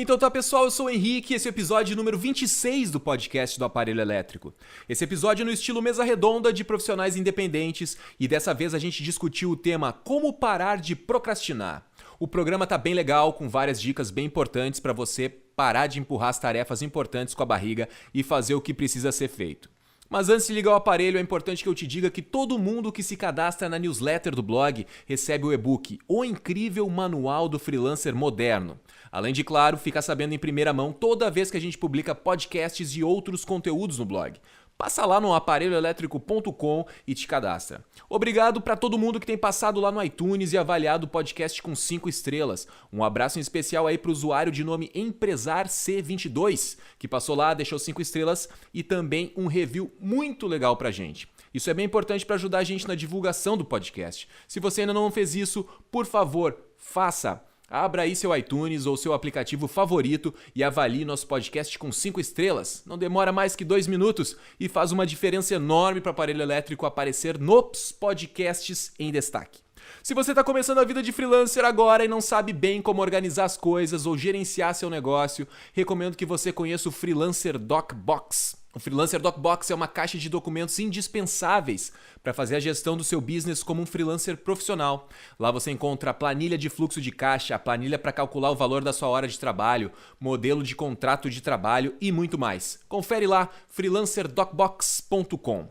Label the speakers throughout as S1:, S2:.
S1: Então tá, pessoal, eu sou o Henrique e esse é o episódio número 26 do podcast do Aparelho Elétrico. Esse episódio é no estilo mesa redonda de profissionais independentes e dessa vez a gente discutiu o tema Como Parar de Procrastinar. O programa tá bem legal, com várias dicas bem importantes para você parar de empurrar as tarefas importantes com a barriga e fazer o que precisa ser feito. Mas antes de ligar o aparelho, é importante que eu te diga que todo mundo que se cadastra na newsletter do blog recebe o e-book O Incrível Manual do Freelancer Moderno. Além de, claro, ficar sabendo em primeira mão toda vez que a gente publica podcasts e outros conteúdos no blog. Passa lá no aparelhoelétrico.com e te cadastra. Obrigado para todo mundo que tem passado lá no iTunes e avaliado o podcast com 5 estrelas. Um abraço em especial aí para o usuário de nome EmpresarC22, que passou lá, deixou 5 estrelas e também um review muito legal pra gente. Isso é bem importante para ajudar a gente na divulgação do podcast. Se você ainda não fez isso, por favor, faça. Abra aí seu iTunes ou seu aplicativo favorito e avalie nosso podcast com 5 estrelas. Não demora mais que 2 minutos e faz uma diferença enorme para o Aparelho Elétrico aparecer nos podcasts em destaque. Se você está começando a vida de freelancer agora e não sabe bem como organizar as coisas ou gerenciar seu negócio, recomendo que você conheça o Freelancer DocBox. O Freelancer DocBox é uma caixa de documentos indispensáveis para fazer a gestão do seu business como um freelancer profissional. Lá você encontra a planilha de fluxo de caixa, a planilha para calcular o valor da sua hora de trabalho, modelo de contrato de trabalho e muito mais. Confere lá, freelancerdocbox.com.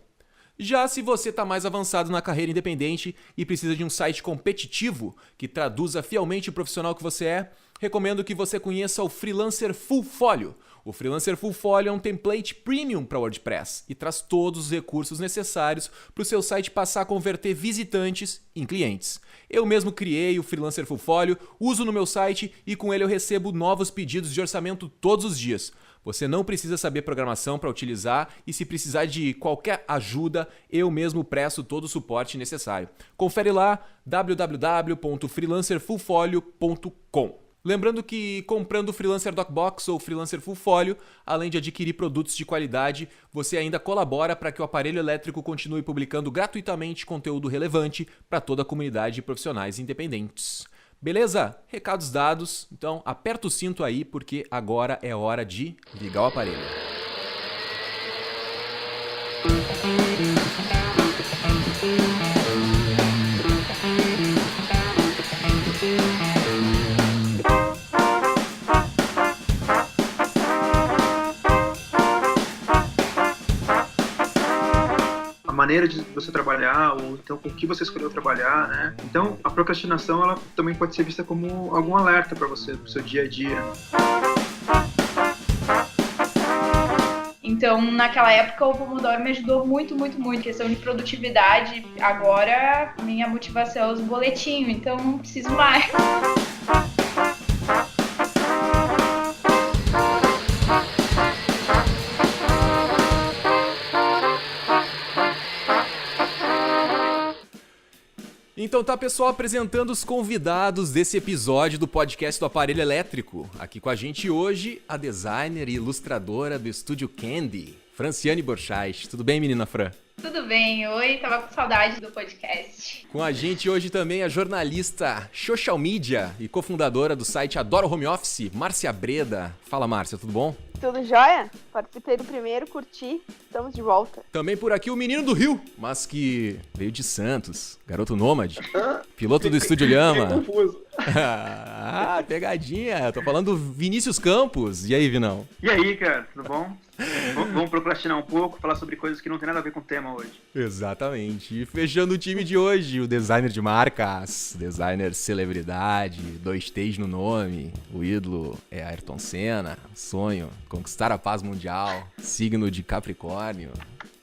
S1: Já se você está mais avançado na carreira independente e precisa de um site competitivo que traduza fielmente o profissional que você é, recomendo que você conheça o Freelancer Fullfolio. O Freelancer Fullfolio é um template premium para WordPress e traz todos os recursos necessários para o seu site passar a converter visitantes em clientes. Eu mesmo criei o Freelancer Fullfolio, uso no meu site e com ele eu recebo novos pedidos de orçamento todos os dias. Você não precisa saber programação para utilizar e se precisar de qualquer ajuda, eu mesmo presto todo o suporte necessário. Confere lá www.freelancerfullfolio.com. Lembrando que comprando o Freelancer DocBox ou Freelancer Fullfolio, além de adquirir produtos de qualidade, você ainda colabora para que o Aparelho Elétrico continue publicando gratuitamente conteúdo relevante para toda a comunidade de profissionais independentes. Beleza? Recados dados, então aperta o cinto aí porque agora é hora de ligar o aparelho.
S2: Maneira de você trabalhar, ou então com o que você escolheu trabalhar, né? Então, a procrastinação, ela também pode ser vista como algum alerta para você, pro seu dia a dia.
S3: Então, naquela época, o Pomodoro me ajudou muito, muito, muito. Questão de produtividade. Agora, minha motivação é os boletinhos, então não preciso mais.
S1: Então tá, pessoal, apresentando os convidados desse episódio do podcast do Aparelho Elétrico. Aqui com a gente hoje, a designer e ilustradora do Estúdio Candy, Franciane Borchais. Tudo bem, menina Fran?
S3: Tudo bem, oi, tava com saudade do podcast.
S1: Com a gente hoje também a jornalista social media e cofundadora do site Adoro Home Office, Márcia Breda. Fala, Márcia, tudo bom?
S4: Tudo jóia? Participei do primeiro, curti, estamos de volta.
S1: Também por aqui o menino do Rio, mas que veio de Santos, garoto nômade, piloto do Estúdio Lhama.
S2: Confuso.
S1: Ah, pegadinha, tô falando do Vinícius Campos. E aí, Vinão?
S2: E aí, cara, tudo bom? Vamos procrastinar um pouco, falar sobre coisas que não tem nada a ver com o tema hoje.
S1: Exatamente. E fechando o time de hoje, o designer de marcas, designer celebridade, 2 T's no nome, o ídolo é Ayrton Senna, sonho, conquistar a paz mundial, signo de Capricórnio,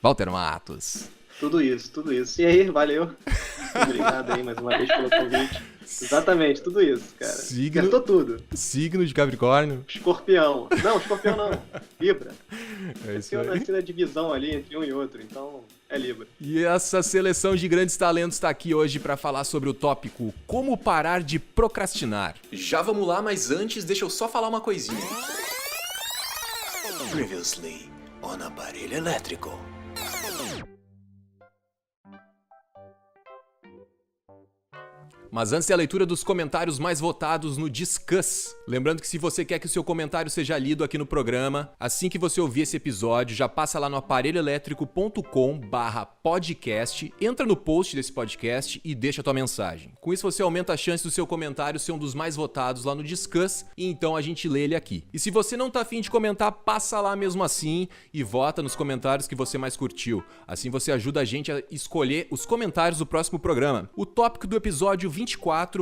S1: Walter Matos.
S5: Tudo isso. E aí, valeu. Obrigado aí mais uma vez pelo convite. Exatamente, tudo isso, cara. Acertou tudo.
S1: Signo de Capricórnio.
S5: Escorpião. Não, escorpião não. Libra.
S1: É isso
S5: eu
S1: aí.
S5: nasci na divisão ali entre um e outro, então é Libra.
S1: E essa seleção de grandes talentos está aqui hoje para falar sobre o tópico Como Parar de Procrastinar. Já vamos lá, mas antes deixa eu só falar uma coisinha. Previously on Aparelho Elétrico. Mas antes da leitura dos comentários mais votados no Discuss, lembrando que se você quer que o seu comentário seja lido aqui no programa, assim que você ouvir esse episódio, já passa lá no aparelhoelétrico.com/podcast, entra no post desse podcast e deixa a tua mensagem. Com isso você aumenta a chance do seu comentário ser um dos mais votados lá no Discuss e então a gente lê ele aqui. E se você não tá afim de comentar, passa lá mesmo assim e vota nos comentários que você mais curtiu. Assim você ajuda a gente a escolher os comentários do próximo programa. O tópico do episódio 24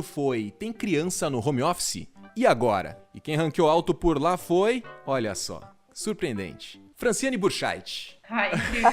S1: foi: tem criança no home office? E agora? E quem ranqueou alto por lá foi... olha só, surpreendente. Franciane Burchait.
S3: Ai, incrível.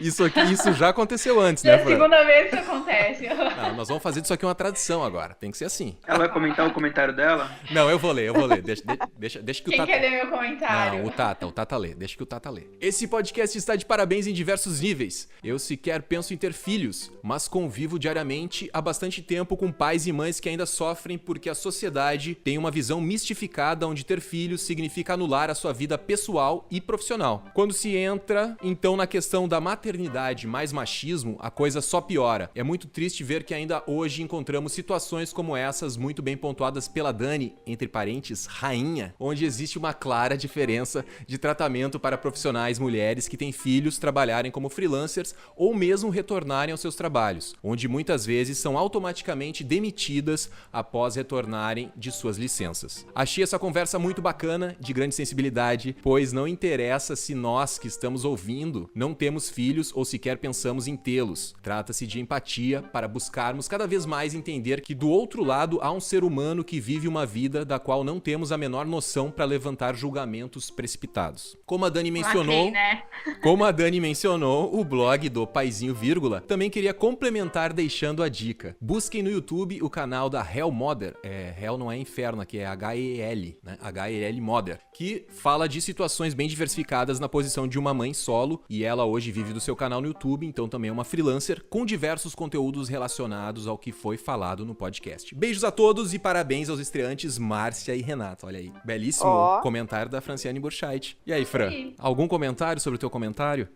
S1: Isso já aconteceu antes,
S3: É
S1: né,
S3: a segunda vez que isso acontece.
S1: Não, nós vamos fazer disso aqui uma tradição agora. Tem que ser assim.
S2: Ela vai comentar o comentário dela?
S1: Não, eu vou ler. Deixa que o
S3: Quem
S1: Tata...
S3: quer ler meu comentário?
S1: Não, o Tata lê. Deixa que o Tata lê. Esse podcast está de parabéns em diversos níveis. Eu sequer penso em ter filhos, mas convivo diariamente há bastante tempo com pais e mães que ainda sofrem porque a sociedade tem uma visão mistificada onde ter filhos significa anular a sua vida pessoal e profissional. Quando se entra, então, na questão da maternidade mais machismo, a coisa só piora. É muito triste ver que ainda hoje encontramos situações como essas, muito bem pontuadas pela Dani, entre parênteses, rainha, onde existe uma clara diferença de tratamento para profissionais mulheres que têm filhos trabalharem como freelancers ou mesmo retornarem aos seus trabalhos, onde muitas vezes são automaticamente demitidas após retornarem de suas licenças. Achei essa conversa muito bacana, de grande sensibilidade, pois não interessa se nós que estamos ouvindo não temos filhos ou sequer pensamos em tê-los. Trata-se de empatia para buscarmos cada vez mais entender que do outro lado há um ser humano que vive uma vida da qual não temos a menor noção para levantar julgamentos precipitados. Como a Dani mencionou, o blog do Paizinho Vírgula também queria complementar deixando a dica. Busquem no YouTube o canal da Hell Mother. Hell não é inferno, aqui é H-E-L, né? H-E-L Mother, que fala de situações bem diversificadas na posição de uma mãe solo, e ela hoje vive do seu canal no YouTube, então também é uma freelancer com diversos conteúdos relacionados ao que foi falado no podcast. Beijos a todos e parabéns aos estreantes Márcia e Renata. Olha aí, belíssimo comentário da Franciane Burchait. E aí, Fran, algum comentário sobre o teu comentário?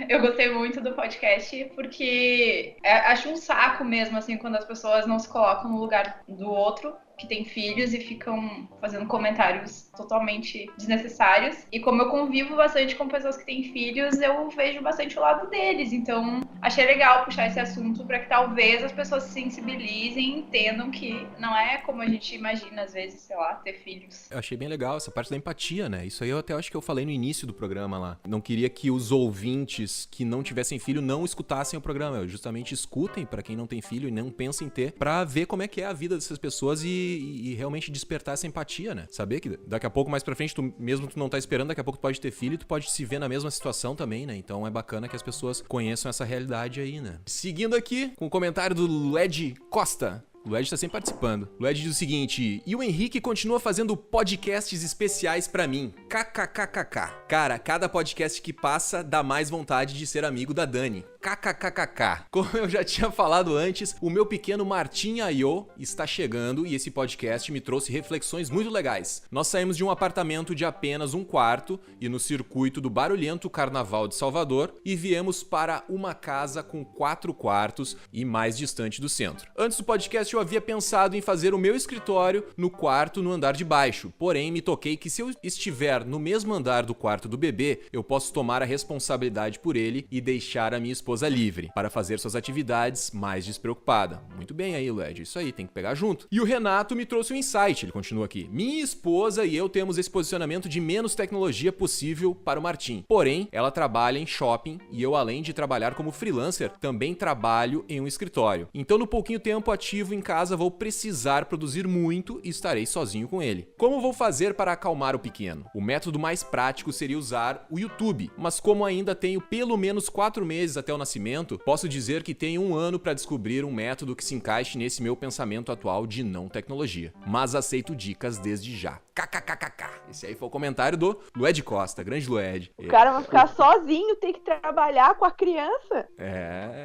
S3: Eu gostei muito do podcast porque acho um saco mesmo, assim, quando as pessoas não se colocam no lugar do outro que tem filhos e ficam fazendo comentários totalmente desnecessários. E como eu convivo bastante com pessoas que têm filhos, eu vejo bastante o lado deles. Então, achei legal puxar esse assunto para que talvez as pessoas se sensibilizem e entendam que não é como a gente imagina, às vezes, sei lá, ter filhos.
S1: Eu achei bem legal essa parte da empatia, né? Isso aí eu até acho que eu falei no início do programa lá. Não queria que os ouvintes que não tivessem filho não escutassem o programa. Justamente escutem para quem não tem filho e não pensa em ter, para ver como é que é a vida dessas pessoas e realmente despertar essa empatia, né? Saber que daqui a pouco, mais pra frente, mesmo tu não tá esperando, daqui a pouco tu pode ter filho e tu pode se ver na mesma situação também, né? Então é bacana que as pessoas conheçam essa realidade aí, né? Seguindo aqui com o comentário do Led Costa. O Ed tá sempre participando. O Ed diz o seguinte: e o Henrique continua fazendo podcasts especiais pra mim. KKKKK. Cara, cada podcast que passa dá mais vontade de ser amigo da Dani. KKKKK. Como eu já tinha falado antes, o meu pequeno Martim Ayô está chegando e esse podcast me trouxe reflexões muito legais. Nós saímos de um apartamento de apenas um quarto e no circuito do barulhento Carnaval de Salvador e viemos para uma casa com 4 quartos e mais distante do centro. Antes do podcast eu havia pensado em fazer o meu escritório no quarto no andar de baixo, porém me toquei que se eu estiver no mesmo andar do quarto do bebê, eu posso tomar a responsabilidade por ele e deixar a minha esposa livre, para fazer suas atividades mais despreocupada. Muito bem aí, Led, isso aí, tem que pegar junto. E o Renato me trouxe um insight, ele continua aqui. Minha esposa e eu temos esse posicionamento de menos tecnologia possível para o Martim. Porém, ela trabalha em shopping e eu, além de trabalhar como freelancer, também trabalho em um escritório. Então, no pouquinho tempo ativo em casa, vou precisar produzir muito e estarei sozinho com ele. Como vou fazer para acalmar o pequeno? O método mais prático seria usar o YouTube, mas como ainda tenho pelo menos 4 meses até o nascimento, posso dizer que tenho 1 ano para descobrir um método que se encaixe nesse meu pensamento atual de não tecnologia. Mas aceito dicas desde já. KKKKK. Esse aí foi o comentário do Lued Costa, grande Lued.
S4: O cara vai ficar sozinho, tem que trabalhar com a criança.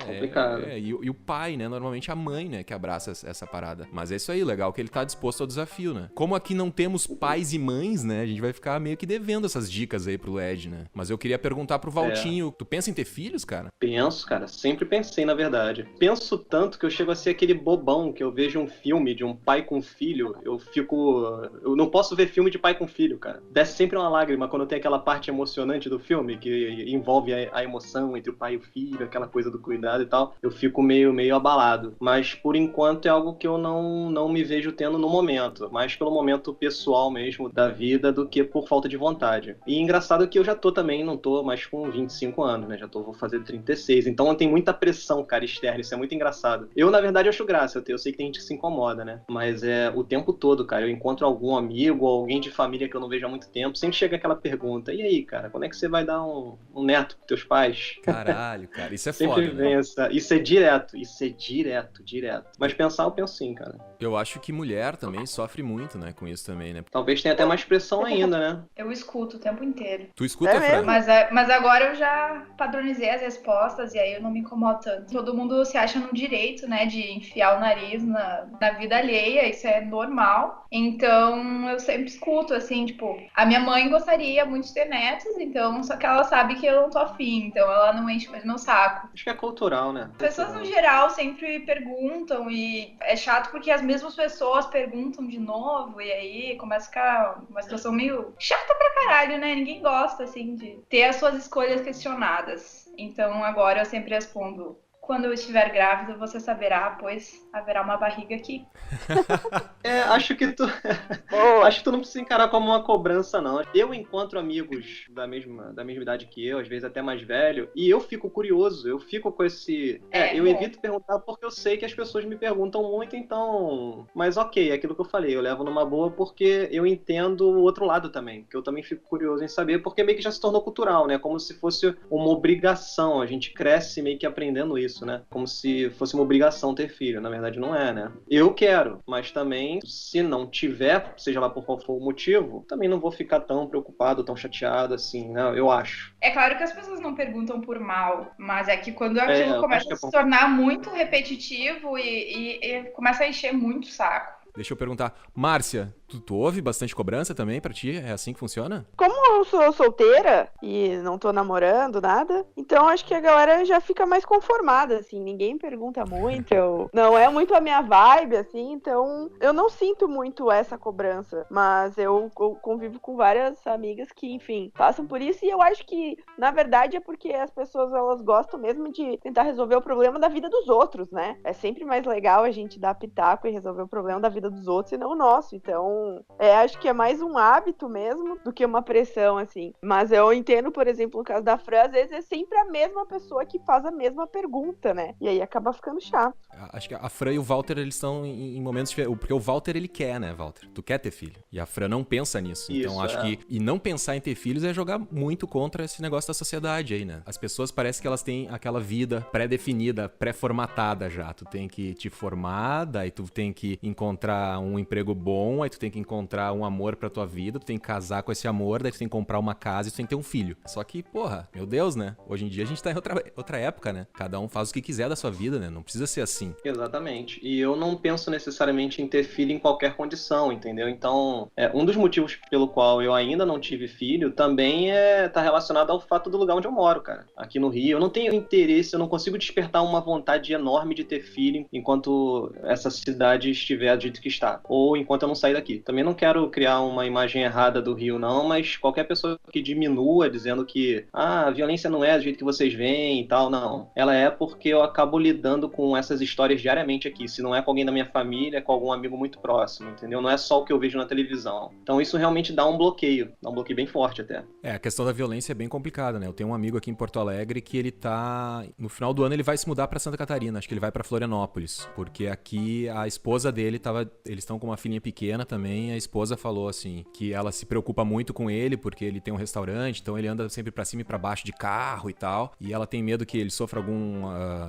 S5: Complicado.
S1: E o pai, né? Normalmente a mãe, né? Que abraça essa parada. Mas é isso aí, legal que ele tá disposto ao desafio, né? Como aqui não temos pais e mães, né? A gente vai ficar meio que devendo essas dicas aí pro Lued, né? Mas eu queria perguntar pro Valtinho, tu pensa em ter filhos, cara?
S5: Penso, cara. Sempre pensei, na verdade. Penso tanto que eu chego a ser aquele bobão que eu vejo um filme de um pai com filho, eu não posso ver filme de pai com filho, cara. Desce sempre uma lágrima quando tem aquela parte emocionante do filme, que envolve a emoção entre o pai e o filho, aquela coisa do cuidado e tal. Eu fico meio abalado. Mas, por enquanto, é algo que eu não me vejo tendo no momento. Mais pelo momento pessoal mesmo da vida do que por falta de vontade. E engraçado que eu já tô também, não tô mais com 25 anos, né? Vou fazer 36. Então tem muita pressão, cara, externa. Isso é muito engraçado. Eu, na verdade, acho graça. Eu sei que tem gente que se incomoda, né? Mas o tempo todo, cara, eu encontro algum amigo ou alguém de família que eu não vejo há muito tempo, sempre chega aquela pergunta: e aí, cara, quando é que você vai dar um neto pros teus pais?
S1: Caralho, cara, isso é
S5: sempre
S1: foda,
S5: vem
S1: né?
S5: Isso é direto. Mas pensar, eu penso sim, cara.
S1: Eu acho que mulher também sofre muito, né, com isso também, né?
S5: Talvez tenha até mais pressão ainda, né?
S3: Eu escuto o tempo inteiro.
S1: Tu escuta,
S4: É
S1: Fran?
S3: Mas agora eu já padronizei as respostas e aí eu não me incomodo tanto. Todo mundo se acha no direito, né, de enfiar o nariz na vida alheia, isso é normal. Então eu sempre escuto, assim, tipo, a minha mãe gostaria muito de ter netos, então, só que ela sabe que eu não tô afim, então ela não enche mais meu saco.
S5: Acho que é cultural, né?
S3: As pessoas, no geral, sempre perguntam e é chato porque as mesmas pessoas perguntam de novo e aí começa a ficar uma situação meio chata pra caralho, né? Ninguém gosta, assim, de ter as suas escolhas questionadas. Então, agora eu sempre respondo: quando eu estiver grávida, você saberá, pois haverá uma barriga aqui.
S5: Acho que tu não precisa encarar como uma cobrança, não. Eu encontro amigos da mesma idade que eu, às vezes até mais velho, e eu fico curioso, eu fico com esse... eu evito perguntar porque eu sei que as pessoas me perguntam muito, então... Mas ok, é aquilo que eu falei, eu levo numa boa porque eu entendo o outro lado também, que eu também fico curioso em saber, porque meio que já se tornou cultural, né? Como se fosse uma obrigação, a gente cresce meio que aprendendo isso, né? Como se fosse uma obrigação ter filho, na verdade não é, né? Eu quero, mas também, se não tiver, seja lá por qual for o motivo, também não vou ficar tão preocupado, tão chateado assim, né? Eu acho.
S3: É claro que as pessoas não perguntam por mal, mas é que quando aquilo começa a se
S5: bom.
S3: tornar muito repetitivo e começa a encher muito o saco.
S1: Deixa eu perguntar, Márcia, tu ouve bastante cobrança também pra ti? É assim que funciona?
S4: Como eu sou solteira e não tô namorando, nada, então acho que a galera já fica mais conformada, assim, ninguém pergunta muito, não é muito a minha vibe, assim, então eu não sinto muito essa cobrança, mas eu convivo com várias amigas que, enfim, passam por isso e eu acho que, na verdade, é porque as pessoas, elas gostam mesmo de tentar resolver o problema da vida dos outros, né? É sempre mais legal a gente dar pitaco e resolver o problema da vida dos outros e não o nosso, então acho que é mais um hábito mesmo do que uma pressão, assim. Mas eu entendo, por exemplo, no caso da Fran, às vezes é sempre a mesma pessoa que faz a mesma pergunta, né? E aí acaba ficando chato.
S1: Acho que a Fran e o Walter, eles estão em momentos diferentes. Porque o Walter, ele quer, né, Walter? Tu quer ter filho. E a Fran não pensa nisso. Então, acho que... E não pensar em ter filhos é jogar muito contra esse negócio da sociedade aí, né? As pessoas parecem que elas têm aquela vida pré-definida, pré-formatada já. Tu tem que te formar, daí tu tem que encontrar um emprego bom, aí tu tem que encontrar um amor pra tua vida, tu tem que casar com esse amor, daí tu tem que comprar uma casa e tu tem que ter um filho. Só que, porra, meu Deus, né? Hoje em dia a gente tá em outra época, né? Cada um faz o que quiser da sua vida, né? Não precisa ser assim.
S5: Exatamente. E eu não penso necessariamente em ter filho em qualquer condição, entendeu? Então, um dos motivos pelo qual eu ainda não tive filho também tá relacionado ao fato do lugar onde eu moro, cara. Aqui no Rio. Eu não tenho interesse, eu não consigo despertar uma vontade enorme de ter filho enquanto essa cidade estiver do jeito que está. Ou enquanto eu não sair daqui. Também não quero criar uma imagem errada do Rio, não, mas qualquer pessoa que diminua dizendo que a violência não é do jeito que vocês veem e tal, não. Ela é porque eu acabo lidando com essas histórias diariamente aqui. Se não é com alguém da minha família, é com algum amigo muito próximo, entendeu? Não é só o que eu vejo na televisão. Então isso realmente dá um bloqueio bem forte até.
S1: A questão da violência é bem complicada, né? Eu tenho um amigo aqui em Porto Alegre que ele tá... No final do ano ele vai se mudar pra Santa Catarina, acho que ele vai pra Florianópolis, porque aqui a esposa dele eles estão com uma filhinha pequena também, também, a esposa falou assim, que ela se preocupa muito com ele, porque ele tem um restaurante, então ele anda sempre pra cima e pra baixo de carro e tal, e ela tem medo que ele sofra algum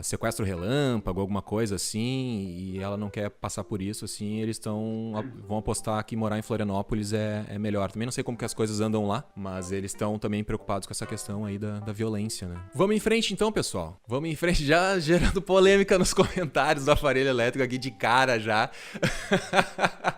S1: sequestro relâmpago, alguma coisa assim, e ela não quer passar por isso, assim, eles vão apostar que morar em Florianópolis é melhor. Também não sei como que as coisas andam lá, mas eles estão também preocupados com essa questão aí da violência, né? Vamos em frente então, pessoal. Vamos em frente, já gerando polêmica nos comentários do aparelho elétrico aqui de cara já.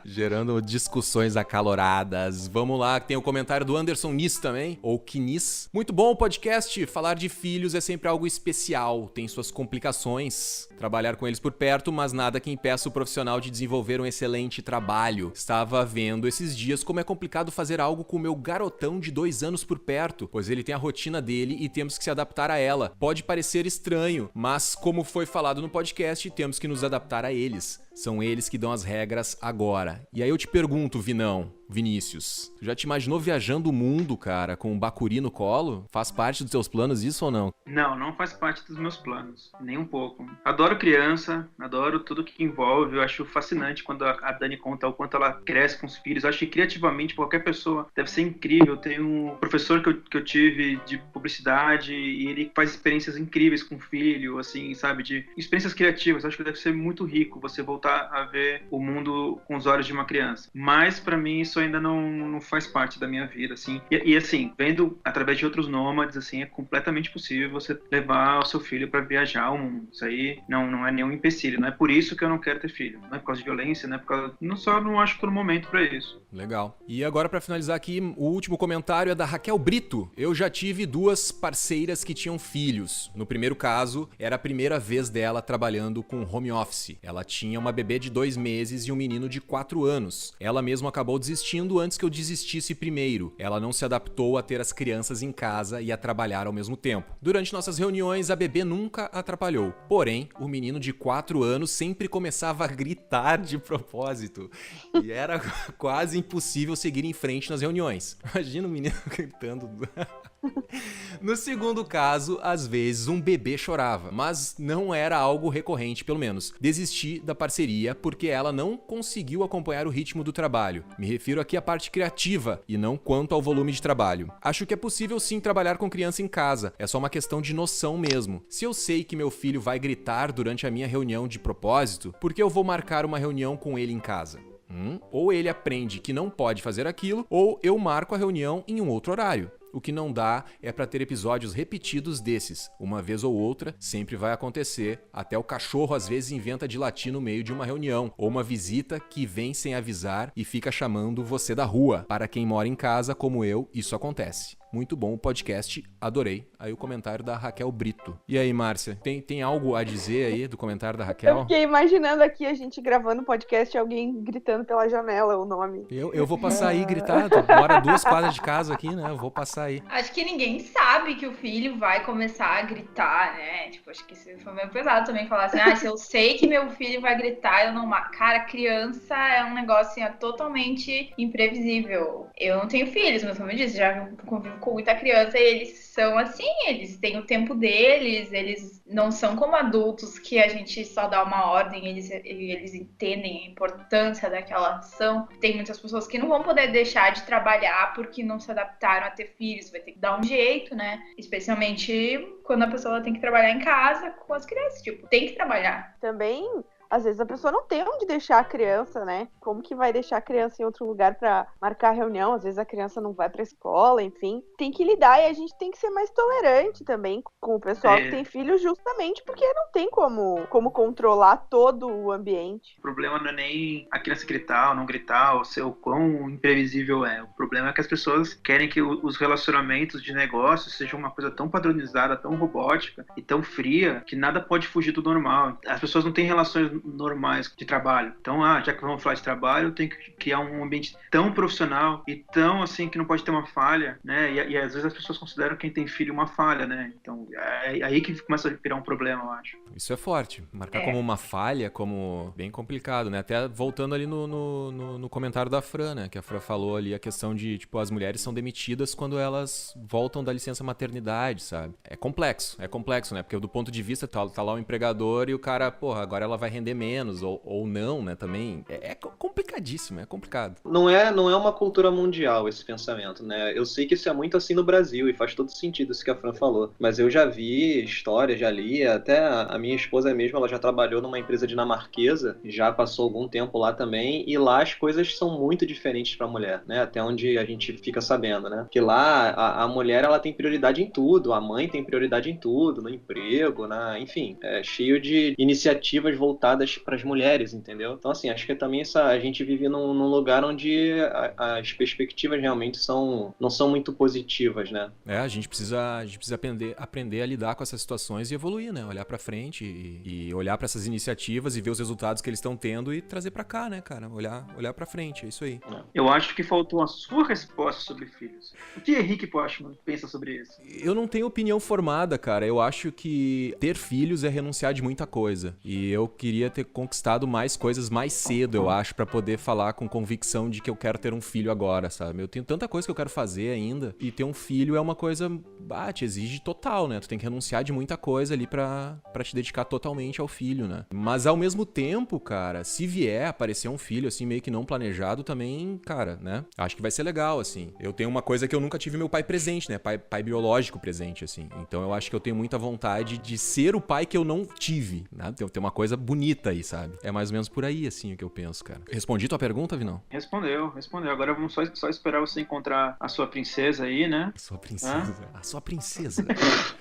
S1: Gerando discussões acaloradas. Vamos lá, tem o comentário do Anderson Nis também, ou Kinis. Muito bom o podcast. Falar de filhos é sempre algo especial, tem suas complicações. Trabalhar com eles por perto, mas nada que impeça o profissional de desenvolver um excelente trabalho. Estava vendo esses dias como é complicado fazer algo com o meu garotão de 2 anos por perto, pois ele tem a rotina dele e temos que se adaptar a ela. Pode parecer estranho, mas como foi falado no podcast, temos que nos adaptar a eles. São eles que dão as regras agora. E aí eu te pergunto, Vinícius, tu já te imaginou viajando o mundo, cara, com um bacuri no colo? Faz parte dos teus planos isso ou não?
S2: Não faz parte dos meus planos, nem um pouco. Adoro criança, adoro tudo que envolve, eu acho fascinante quando a Dani conta o quanto ela cresce com os filhos. Eu acho que criativamente qualquer pessoa deve ser incrível. Tem um professor que eu tive de publicidade e ele faz experiências incríveis com o filho, assim, sabe, de experiências criativas. Eu acho que deve ser muito rico você voltar a ver o mundo com os olhos de uma criança. Mas pra mim isso ainda não faz parte da minha vida, assim. E assim, vendo através de outros nômades, assim, é completamente possível você levar o seu filho pra viajar o mundo. Isso aí não é nenhum empecilho. Não é por isso que eu não quero ter filho. Não é por causa de violência, não é por causa... Não acho que tô no momento pra isso.
S1: Legal. E agora, pra finalizar aqui, o último comentário é da Raquel Brito. Eu já tive 2 parceiras que tinham filhos. No primeiro caso, era a primeira vez dela trabalhando com home office. Ela tinha uma bebê de 2 meses e um menino de 4 anos. Ela mesma acabou desistindo antes que eu desistisse primeiro. Ela não se adaptou a ter as crianças em casa e a trabalhar ao mesmo tempo. Durante nossas reuniões, a bebê nunca atrapalhou. Porém, o menino de 4 anos sempre começava a gritar de propósito. E era quase impossível seguir em frente nas reuniões. Imagina o menino gritando. No segundo caso, às vezes um bebê chorava, mas não era algo recorrente, pelo menos. Desisti da parceria porque ela não conseguiu acompanhar o ritmo do trabalho. Me refiro aqui à parte criativa e não quanto ao volume de trabalho. Acho que é possível sim trabalhar com criança em casa, é só uma questão de noção mesmo. Se eu sei que meu filho vai gritar durante a minha reunião de propósito, por que eu vou marcar uma reunião com ele em casa? Ou ele aprende que não pode fazer aquilo, ou eu marco a reunião em um outro horário. O que não dá é para ter episódios repetidos desses. Uma vez ou outra, sempre vai acontecer. Até o cachorro às vezes inventa de latir no meio de uma reunião. Ou uma visita que vem sem avisar e fica chamando você da rua. Para quem mora em casa, como eu, isso acontece. Muito bom o podcast, adorei. Aí o comentário da Raquel Brito. E aí, Márcia, tem algo a dizer aí do comentário da Raquel?
S4: Eu fiquei imaginando aqui a gente gravando podcast e alguém gritando pela janela o nome.
S1: Eu vou passar aí gritado. Mora 2 quadras de casa aqui, né? Eu vou passar aí.
S3: Acho que ninguém sabe que o filho vai começar a gritar, né? Tipo, acho que isso foi meio pesado também falar assim, se eu sei que meu filho vai gritar, eu não... Cara, criança é um negócio assim, totalmente imprevisível. Eu não tenho filhos, mas como eu disse, já convivo com muita criança e eles são assim, eles têm o tempo deles, eles não são como adultos que a gente só dá uma ordem, eles entendem a importância daquela ação. Tem muitas pessoas que não vão poder deixar de trabalhar porque não se adaptaram a ter filhos, vai ter que dar um jeito, né? Especialmente quando a pessoa tem que trabalhar em casa com as crianças, tipo, tem que trabalhar.
S4: Também, às vezes a pessoa não tem onde deixar a criança, né? Como que vai deixar a criança em outro lugar pra marcar a reunião? Às vezes a criança não vai pra escola, enfim. Tem que lidar e a gente tem que ser mais tolerante também com o pessoal que tem filhos, justamente porque não tem como controlar todo o ambiente.
S2: O problema não é nem a criança gritar ou não gritar, ou ser o quão imprevisível é. O problema é que as pessoas querem que os relacionamentos de negócio sejam uma coisa tão padronizada, tão robótica e tão fria, que nada pode fugir do normal. As pessoas não têm relações normais de trabalho. Então, já que vamos falar de trabalho, eu tenho que criar um ambiente tão profissional e tão assim que não pode ter uma falha, né? E às vezes as pessoas consideram quem tem filho uma falha, né? Então, é aí que começa a virar um problema, eu acho.
S1: Isso é forte. Marcar como uma falha, como bem complicado, né? Até voltando ali no comentário da Fran, né? Que a Fran falou ali a questão de, tipo, as mulheres são demitidas quando elas voltam da licença maternidade, sabe? É complexo, né? Porque do ponto de vista tá lá o empregador e o cara, porra, agora ela vai render render menos ou não, né, também. É complicadíssimo, é complicado.
S5: Não é uma cultura mundial esse pensamento, né? Eu sei que isso é muito assim no Brasil e faz todo sentido isso que a Fran falou. Mas eu já vi histórias, já li, até a minha esposa mesmo, ela já trabalhou numa empresa dinamarquesa, já passou algum tempo lá também, e lá as coisas são muito diferentes para a mulher, né? Até onde a gente fica sabendo, né? Que lá a mulher, ela tem prioridade em tudo, a mãe tem prioridade em tudo, no emprego, enfim, é cheio de iniciativas voltadas para as mulheres, entendeu? Então, assim, acho que também a gente vive num lugar onde as perspectivas realmente não são muito positivas, né?
S1: A gente precisa aprender a lidar com essas situações e evoluir, né? Olhar pra frente e olhar pra essas iniciativas e ver os resultados que eles estão tendo e trazer pra cá, né, cara? Olhar pra frente, é isso aí.
S2: Eu acho que faltou a sua resposta sobre filhos. O que Henrique Postman pensa sobre isso?
S1: Eu não tenho opinião formada, cara. Eu acho que ter filhos é renunciar de muita coisa. E eu queria ter conquistado mais coisas mais cedo, eu acho, pra poder falar com convicção de que eu quero ter um filho agora, sabe? Eu tenho tanta coisa que eu quero fazer ainda. E ter um filho é uma coisa... te exige total, né? Tu tem que renunciar de muita coisa ali pra te dedicar totalmente ao filho, né? Mas ao mesmo tempo, cara, se vier aparecer um filho, assim, meio que não planejado também, cara, né? Acho que vai ser legal, assim. Eu tenho uma coisa que eu nunca tive meu pai presente, né? Pai biológico presente, assim. Então eu acho que eu tenho muita vontade de ser o pai que eu não tive, né? Tem uma coisa bonita aí, sabe? É mais ou menos por aí, assim, o que eu penso, cara. Respondi tua pergunta, Vinão?
S2: Respondeu. Agora vamos só esperar você encontrar a sua princesa aí, né?
S1: Sua princesa. A sua princesa.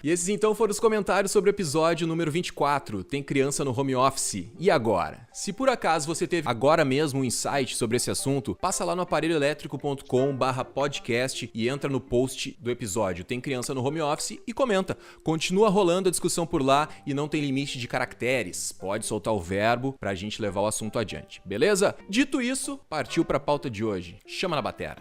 S1: E esses, então, foram os comentários sobre o episódio número 24. Tem criança no home office. E agora? Se por acaso você teve agora mesmo um insight sobre esse assunto, passa lá no aparelhoelétrico.com/podcast e entra no post do episódio. Tem criança no home office e comenta. Continua rolando a discussão por lá e não tem limite de caracteres. Pode soltar o verbo pra gente levar o assunto adiante, beleza? Dito isso, partiu pra pauta de hoje. Chama na batera.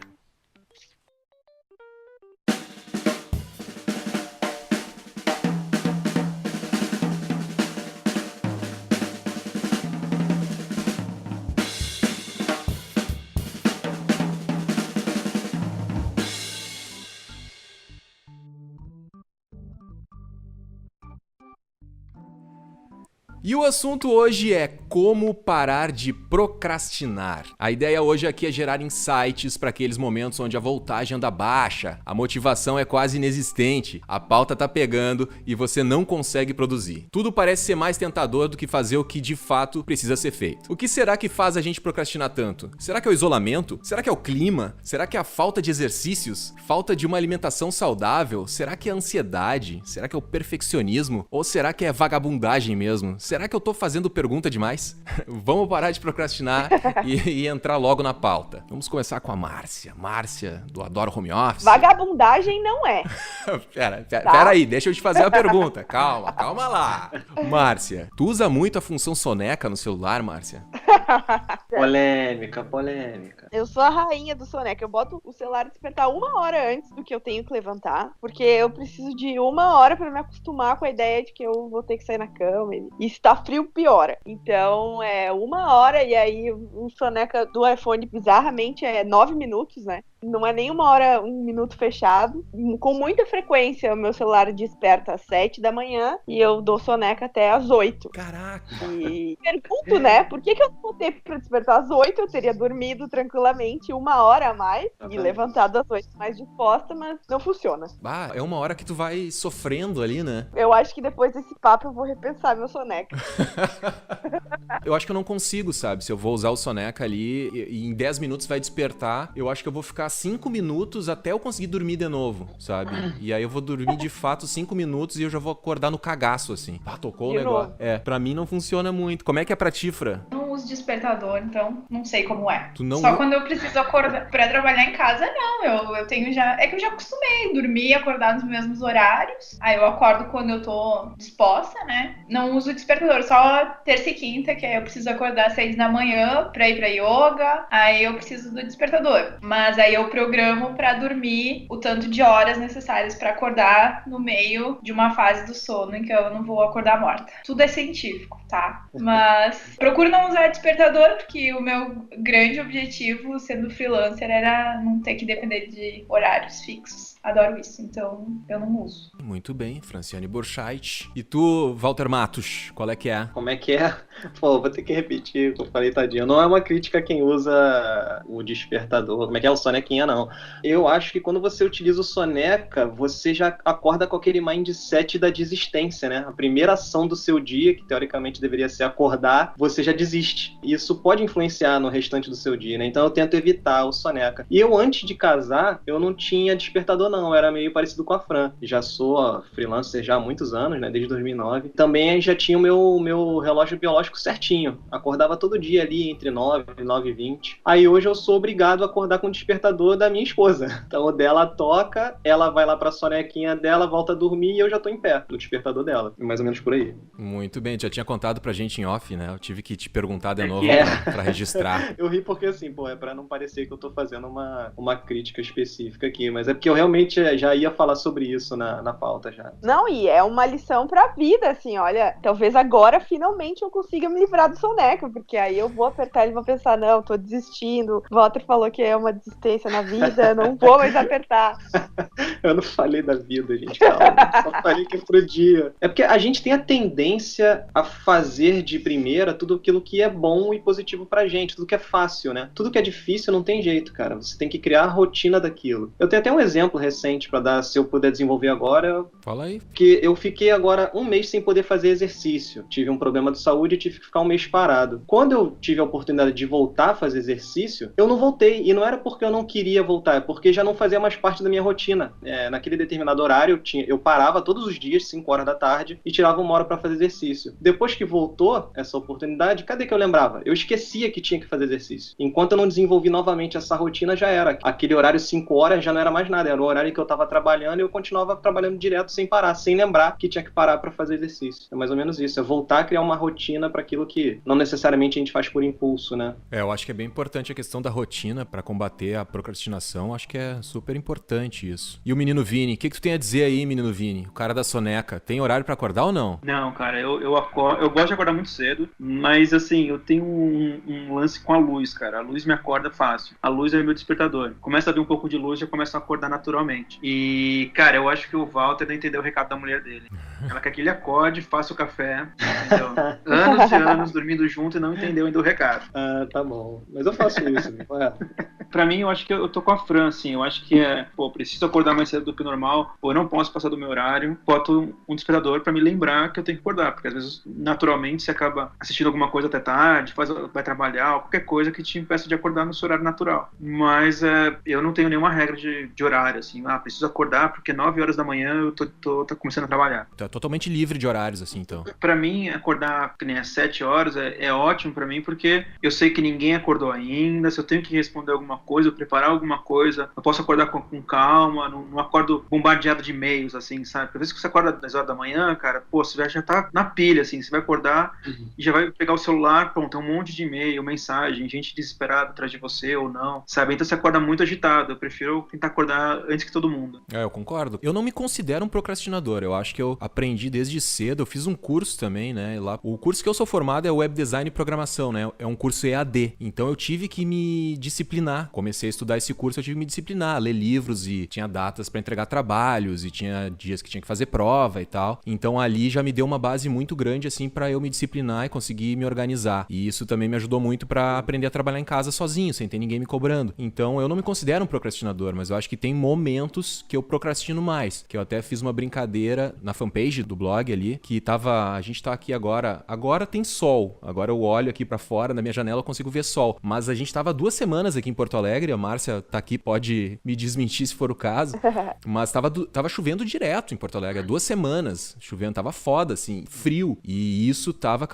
S1: E o assunto hoje é como parar de procrastinar. A ideia hoje aqui é gerar insights para aqueles momentos onde a voltagem anda baixa, a motivação é quase inexistente, a pauta tá pegando e você não consegue produzir. Tudo parece ser mais tentador do que fazer o que de fato precisa ser feito. O que será que faz a gente procrastinar tanto? Será que é o isolamento? Será que é o clima? Será que é a falta de exercícios? Falta de uma alimentação saudável? Será que é a ansiedade? Será que é o perfeccionismo? Ou será que é vagabundagem mesmo? Será que eu tô fazendo pergunta demais? Vamos parar de procrastinar e entrar logo na pauta. Vamos começar com a Márcia. Márcia, do Adoro Home Office.
S4: Vagabundagem não é.
S1: Pera aí, deixa eu te fazer a pergunta. Calma lá. Márcia, tu usa muito a função soneca no celular, Márcia?
S5: Polêmica.
S4: Eu sou a rainha do soneca. Eu boto o celular despertar 1 hora antes do que eu tenho que levantar, porque eu preciso de 1 hora pra me acostumar com a ideia de que eu vou ter que sair na cama. E se tá frio, piora. Então é 1 hora, e aí o soneca do iPhone bizarramente é 9 minutos, né? Não é nem 1 hora, 1 minuto fechado. Com muita frequência, o meu celular desperta às 7 da manhã e eu dou soneca até às 8.
S1: Caraca!
S4: E pergunto, né? Por que eu não botei pra despertar às 8? Eu teria dormido tranquilamente 1 hora a mais e levantado às 8 mais disposta, mas não funciona.
S1: Bah, é 1 hora que tu vai sofrendo ali, né?
S4: Eu acho que depois desse papo eu vou repensar meu soneca.
S1: Eu acho que eu não consigo, sabe? Se eu vou usar o soneca ali e em 10 minutos vai despertar, eu acho que eu vou ficar 5 minutos até eu conseguir dormir de novo, sabe? E aí eu vou dormir de fato 5 minutos e eu já vou acordar no cagaço, assim. Ah, tocou o negócio. Pra mim não funciona muito. Como é que é pra ti, Fran?
S3: Não uso despertador, então não sei como é.
S1: Tu não...
S3: Só quando eu preciso acordar pra trabalhar em casa, não. Eu tenho já... É que eu já acostumei dormir e acordar nos mesmos horários. Aí eu acordo quando eu tô disposta, né? Não uso despertador, só terça e quinta, que aí eu preciso acordar às 6 da manhã pra ir pra yoga. Aí eu preciso do despertador. Mas aí eu programo pra dormir o tanto de horas necessárias pra acordar no meio de uma fase do sono em que eu não vou acordar morta. Tudo é científico, tá? Mas procuro não usar usava despertador, porque o meu grande objetivo, sendo freelancer, era não ter que depender de horários fixos. Adoro isso, então eu não uso.
S1: Muito bem, Franciane Borchait. E tu, Walter Matos, qual é que é?
S5: Como é que é? Pô, vou ter que repetir o que eu falei, tadinho. Não é uma crítica a quem usa o despertador. Como é que é o sonequinha, não. Eu acho que quando você utiliza o soneca, você já acorda com aquele mindset da desistência, né? A primeira ação do seu dia, que teoricamente deveria ser acordar, você já desiste. E isso pode influenciar no restante do seu dia, né? Então eu tento evitar o soneca. E eu, antes de casar, eu não tinha despertador, não. Eu era meio parecido com a Fran. Já sou freelancer já há muitos anos, né? Desde 2009. Também já tinha o meu relógio biológico certinho. Acordava todo dia ali entre 9 e 9h20. Aí hoje eu sou obrigado a acordar com o despertador da minha esposa. Então o dela toca, ela vai lá pra sonequinha dela, volta a dormir e eu já tô em pé no despertador dela. Mais ou menos por aí.
S1: Muito bem, já tinha contado pra gente em off, né? Eu tive que te perguntar de novo pra registrar.
S5: Eu ri porque assim, pô, é pra não parecer que eu tô fazendo uma crítica específica aqui, mas é porque eu realmente já ia falar sobre isso na pauta já.
S4: Não, e é uma lição pra vida, assim, olha, talvez agora finalmente eu consiga me livrar do soneca, porque aí eu vou apertar e vou pensar, não, tô desistindo, o Walter falou que é uma desistência na vida, não vou mais apertar.
S5: Eu não falei da vida, gente, calma, só falei que é pro dia. É porque a gente tem a tendência a fazer de primeira tudo aquilo que é bom e positivo pra gente, tudo que é fácil, né? Tudo que é difícil não tem jeito, cara, você tem que criar a rotina daquilo. Eu tenho até um exemplo recente pra dar, se eu puder desenvolver agora.
S1: Fala aí.
S5: Que eu fiquei agora um mês sem poder fazer exercício. Tive um problema de saúde e tive que ficar um mês parado. Quando eu tive a oportunidade de voltar a fazer exercício, eu não voltei. E não era porque eu não queria voltar, é porque já não fazia mais parte da minha rotina. Naquele determinado horário, eu parava todos os dias, 5 horas da tarde, e tirava 1 hora pra fazer exercício. Depois que voltou essa oportunidade, cadê que eu lembrava? Eu esquecia que tinha que fazer exercício. Enquanto eu não desenvolvi novamente essa rotina, já era. Aquele horário 5 horas já não era mais nada. Era o horário que eu tava trabalhando e eu continuava trabalhando direto sem parar, sem lembrar que tinha que parar pra fazer exercício. É mais ou menos isso. É voltar a criar uma rotina pra aquilo que não necessariamente a gente faz por impulso, né?
S1: Eu acho que é bem importante a questão da rotina pra combater a procrastinação. Acho que é super importante isso. E o menino Vini, o que tu tem a dizer aí, menino Vini? O cara da soneca, tem horário pra acordar ou não?
S2: Não, cara, eu gosto de acordar muito cedo, mas assim, eu tenho um lance com a luz, cara. A luz me acorda fácil. A luz é meu despertador. Começa a ver um pouco de luz, já começa a acordar naturalmente. E, cara, eu acho que o Walter não entendeu o recado da mulher dele. Ela quer que ele acorde, faça o café, entendeu? Anos e anos dormindo junto e não entendeu ainda o recado.
S5: Ah, tá bom. Mas eu faço isso,
S2: Pra mim, eu acho que eu tô com a Fran, assim. Eu acho que preciso acordar mais cedo do que o normal, ou eu não posso passar do meu horário. Boto um despertador pra me lembrar que eu tenho que acordar, porque às vezes, naturalmente, você acaba assistindo alguma coisa até tarde, vai trabalhar, ou qualquer coisa que te impeça de acordar no seu horário natural. Mas eu não tenho nenhuma regra de horário, assim. Preciso acordar porque 9 horas da manhã eu tô começando a trabalhar.
S1: Tu é totalmente livre de horários, assim, então.
S2: Pra mim, acordar que nem às 7 horas é ótimo pra mim, porque eu sei que ninguém acordou ainda. Se eu tenho que responder alguma coisa, ou preparar alguma coisa, eu posso acordar com calma, não acordo bombardeado de e-mails, assim, sabe? Porque às vezes que você acorda às 10 horas da manhã, cara, você já tá na pilha, assim, você vai acordar e já vai pegar o celular, pronto, tem um monte de e-mail, mensagem, gente desesperada atrás de você ou não, sabe? Então você acorda muito agitado. Eu prefiro tentar acordar antes que todo mundo.
S1: Eu concordo. Eu não me considero um procrastinador. Eu acho que eu aprendi desde cedo. Eu fiz um curso também, né? Lá, o curso que eu sou formado é Web Design e Programação, né? É um curso EAD. Então eu tive que me disciplinar. Comecei a estudar esse curso, eu tive que me disciplinar, ler livros e tinha datas pra entregar trabalhos e tinha dias que tinha que fazer prova e tal. Então ali já me deu uma base muito grande, assim, pra eu me disciplinar e conseguir me organizar. E isso também me ajudou muito pra aprender a trabalhar em casa sozinho, sem ter ninguém me cobrando. Então eu não me considero um procrastinador, mas eu acho que tem momentos que eu procrastino mais. Que eu até fiz uma brincadeira na fanpage do blog ali, que a gente tá aqui agora tem sol. Agora eu olho aqui pra fora, na minha janela eu consigo ver sol. Mas a gente tava 2 semanas aqui em Porto Alegre, a Márcia tá aqui, pode me desmentir se for o caso. Mas tava chovendo direto em Porto Alegre, há 2 semanas chovendo, tava foda, assim, frio. E isso tava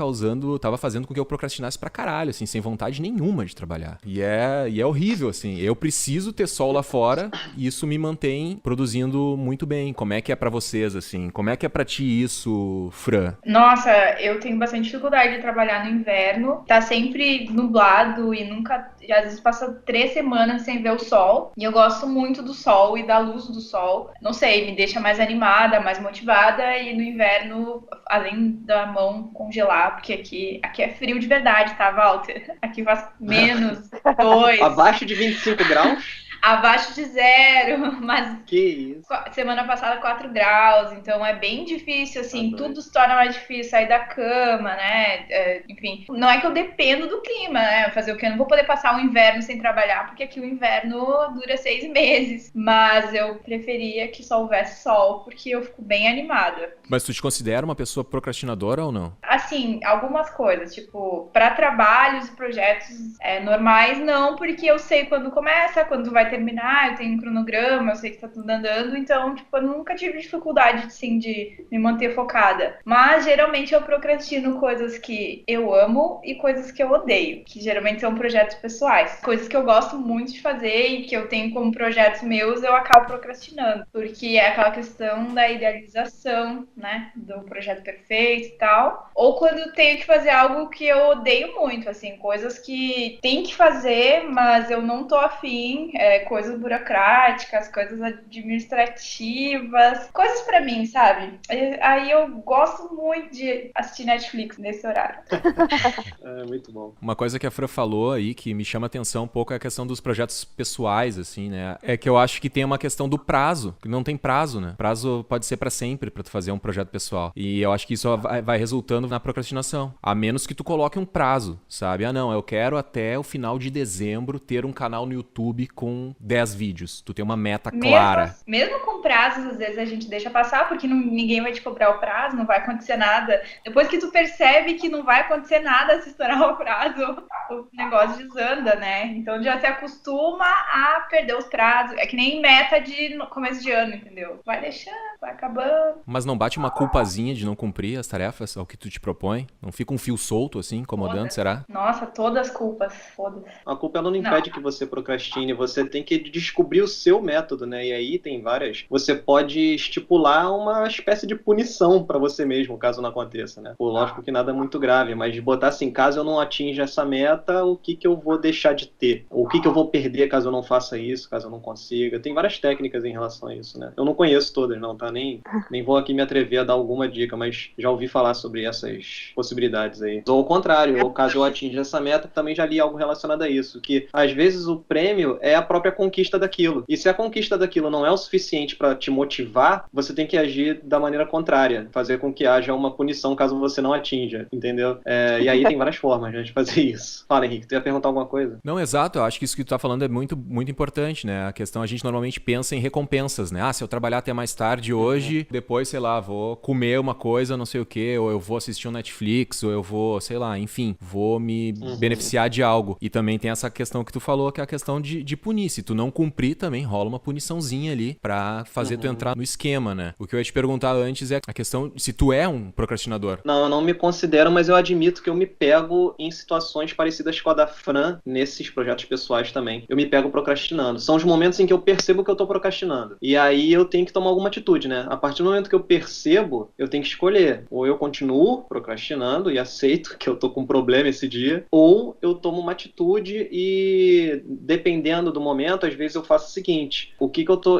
S1: fazendo com que eu procrastinasse pra caralho, assim, sem vontade nenhuma de trabalhar. E é horrível, assim, eu preciso ter sol lá fora e isso me mantém produzindo muito bem. Como é que é pra vocês, assim? Como é que é pra ti isso, Fran?
S3: Nossa, eu tenho bastante dificuldade de trabalhar no inverno. Tá sempre nublado e nunca... Às vezes passa 3 semanas sem ver o sol. E eu gosto muito do sol e da luz do sol. Não sei, me deixa mais animada, mais motivada. E no inverno, além da mão congelar, porque aqui é frio de verdade, tá, Walter? Aqui faz -2.
S5: Abaixo de 25 graus?
S3: Abaixo de 0, mas
S5: Que isso.
S3: semana passada 4 graus, então é bem difícil, assim, tudo se torna mais difícil, sair da cama, né, enfim. Não é que eu dependo do clima, né, fazer o que? Eu não vou poder passar o inverno sem trabalhar, porque aqui o inverno dura 6 meses, mas eu preferia que só houvesse sol, porque eu fico bem animada.
S1: Mas tu te considera uma pessoa procrastinadora ou não?
S3: Assim, algumas coisas, tipo, para trabalhos e projetos normais, não, porque eu sei quando começa, quando vai terminar, eu tenho um cronograma, eu sei que tá tudo andando, então, tipo, eu nunca tive dificuldade, assim, de me manter focada. Mas, geralmente, eu procrastino coisas que eu amo e coisas que eu odeio, que geralmente são projetos pessoais. Coisas que eu gosto muito de fazer e que eu tenho como projetos meus, eu acabo procrastinando, porque é aquela questão da idealização, né, do projeto perfeito e tal. Ou quando eu tenho que fazer algo que eu odeio muito, assim, coisas que tem que fazer, mas eu não tô afim, coisas burocráticas, coisas administrativas, coisas pra mim, sabe? Aí eu gosto muito de assistir Netflix nesse horário.
S5: É muito bom.
S1: Uma coisa que a Fran falou aí que me chama atenção um pouco é a questão dos projetos pessoais, assim, né? É que eu acho que tem uma questão do prazo, que não tem prazo, né? Prazo pode ser pra sempre pra tu fazer um projeto pessoal. E eu acho que isso vai resultando na procrastinação. A menos que tu coloque um prazo, sabe? Ah, não, eu quero até o final de dezembro ter um canal no YouTube com 10 vídeos. Tu tem uma meta clara.
S3: Mesmo com prazos, às vezes a gente deixa passar, porque ninguém vai te cobrar o prazo, não vai acontecer nada. Depois que tu percebe que não vai acontecer nada se estourar o prazo, o negócio desanda, né? Então já se acostuma a perder os prazos. É que nem meta de começo de ano, entendeu? Vai deixando, vai acabando.
S1: Mas não bate uma culpazinha de não cumprir as tarefas ao que tu te propõe? Não fica um fio solto, assim, incomodando, será?
S3: Nossa, todas as culpas, foda-se.
S5: A culpa ela não impede que você procrastine, você tem que descobrir o seu método, né? E aí tem várias. Você pode estipular uma espécie de punição pra você mesmo, caso não aconteça, né? Pô, lógico que nada é muito grave, mas botar assim, caso eu não atinja essa meta, o que eu vou deixar de ter? O que eu vou perder caso eu não faça isso, caso eu não consiga? Tem várias técnicas em relação a isso, né? Eu não conheço todas, não, tá? Nem vou aqui me atrever a dar alguma dica, mas já ouvi falar sobre essas possibilidades aí. Ou ao contrário, ou caso eu atinja essa meta, também já li algo relacionado a isso, que às vezes o prêmio é a própria conquista daquilo. E se a conquista daquilo não é o suficiente para te motivar, você tem que agir da maneira contrária, fazer com que haja uma punição caso você não atinja, entendeu? E aí tem várias formas, né, de fazer isso. Fala, Henrique, tu ia perguntar alguma coisa?
S1: Não, exato, eu acho que isso que tu tá falando é muito, muito importante, né? A questão, a gente normalmente pensa em recompensas, né? Ah, se eu trabalhar até mais tarde hoje, depois, sei lá, vou comer uma coisa, não sei o quê, ou eu vou assistir um Netflix, ou eu vou, sei lá, enfim, vou me beneficiar de algo. E também tem essa questão que tu falou, que é a questão de punir. Se tu não cumprir, também rola uma puniçãozinha ali pra fazer tu entrar no esquema, né? O que eu ia te perguntar antes é a questão se tu é um procrastinador.
S5: Não, eu não me considero, mas eu admito que eu me pego em situações parecidas com a da Fran, nesses projetos pessoais também. Eu me pego procrastinando. São os momentos em que eu percebo que eu tô procrastinando. E aí eu tenho que tomar alguma atitude, né? A partir do momento que eu percebo, eu tenho que escolher. Ou eu continuo procrastinando e aceito que eu tô com um problema esse dia, ou eu tomo uma atitude e, dependendo do momento, às vezes eu faço o seguinte: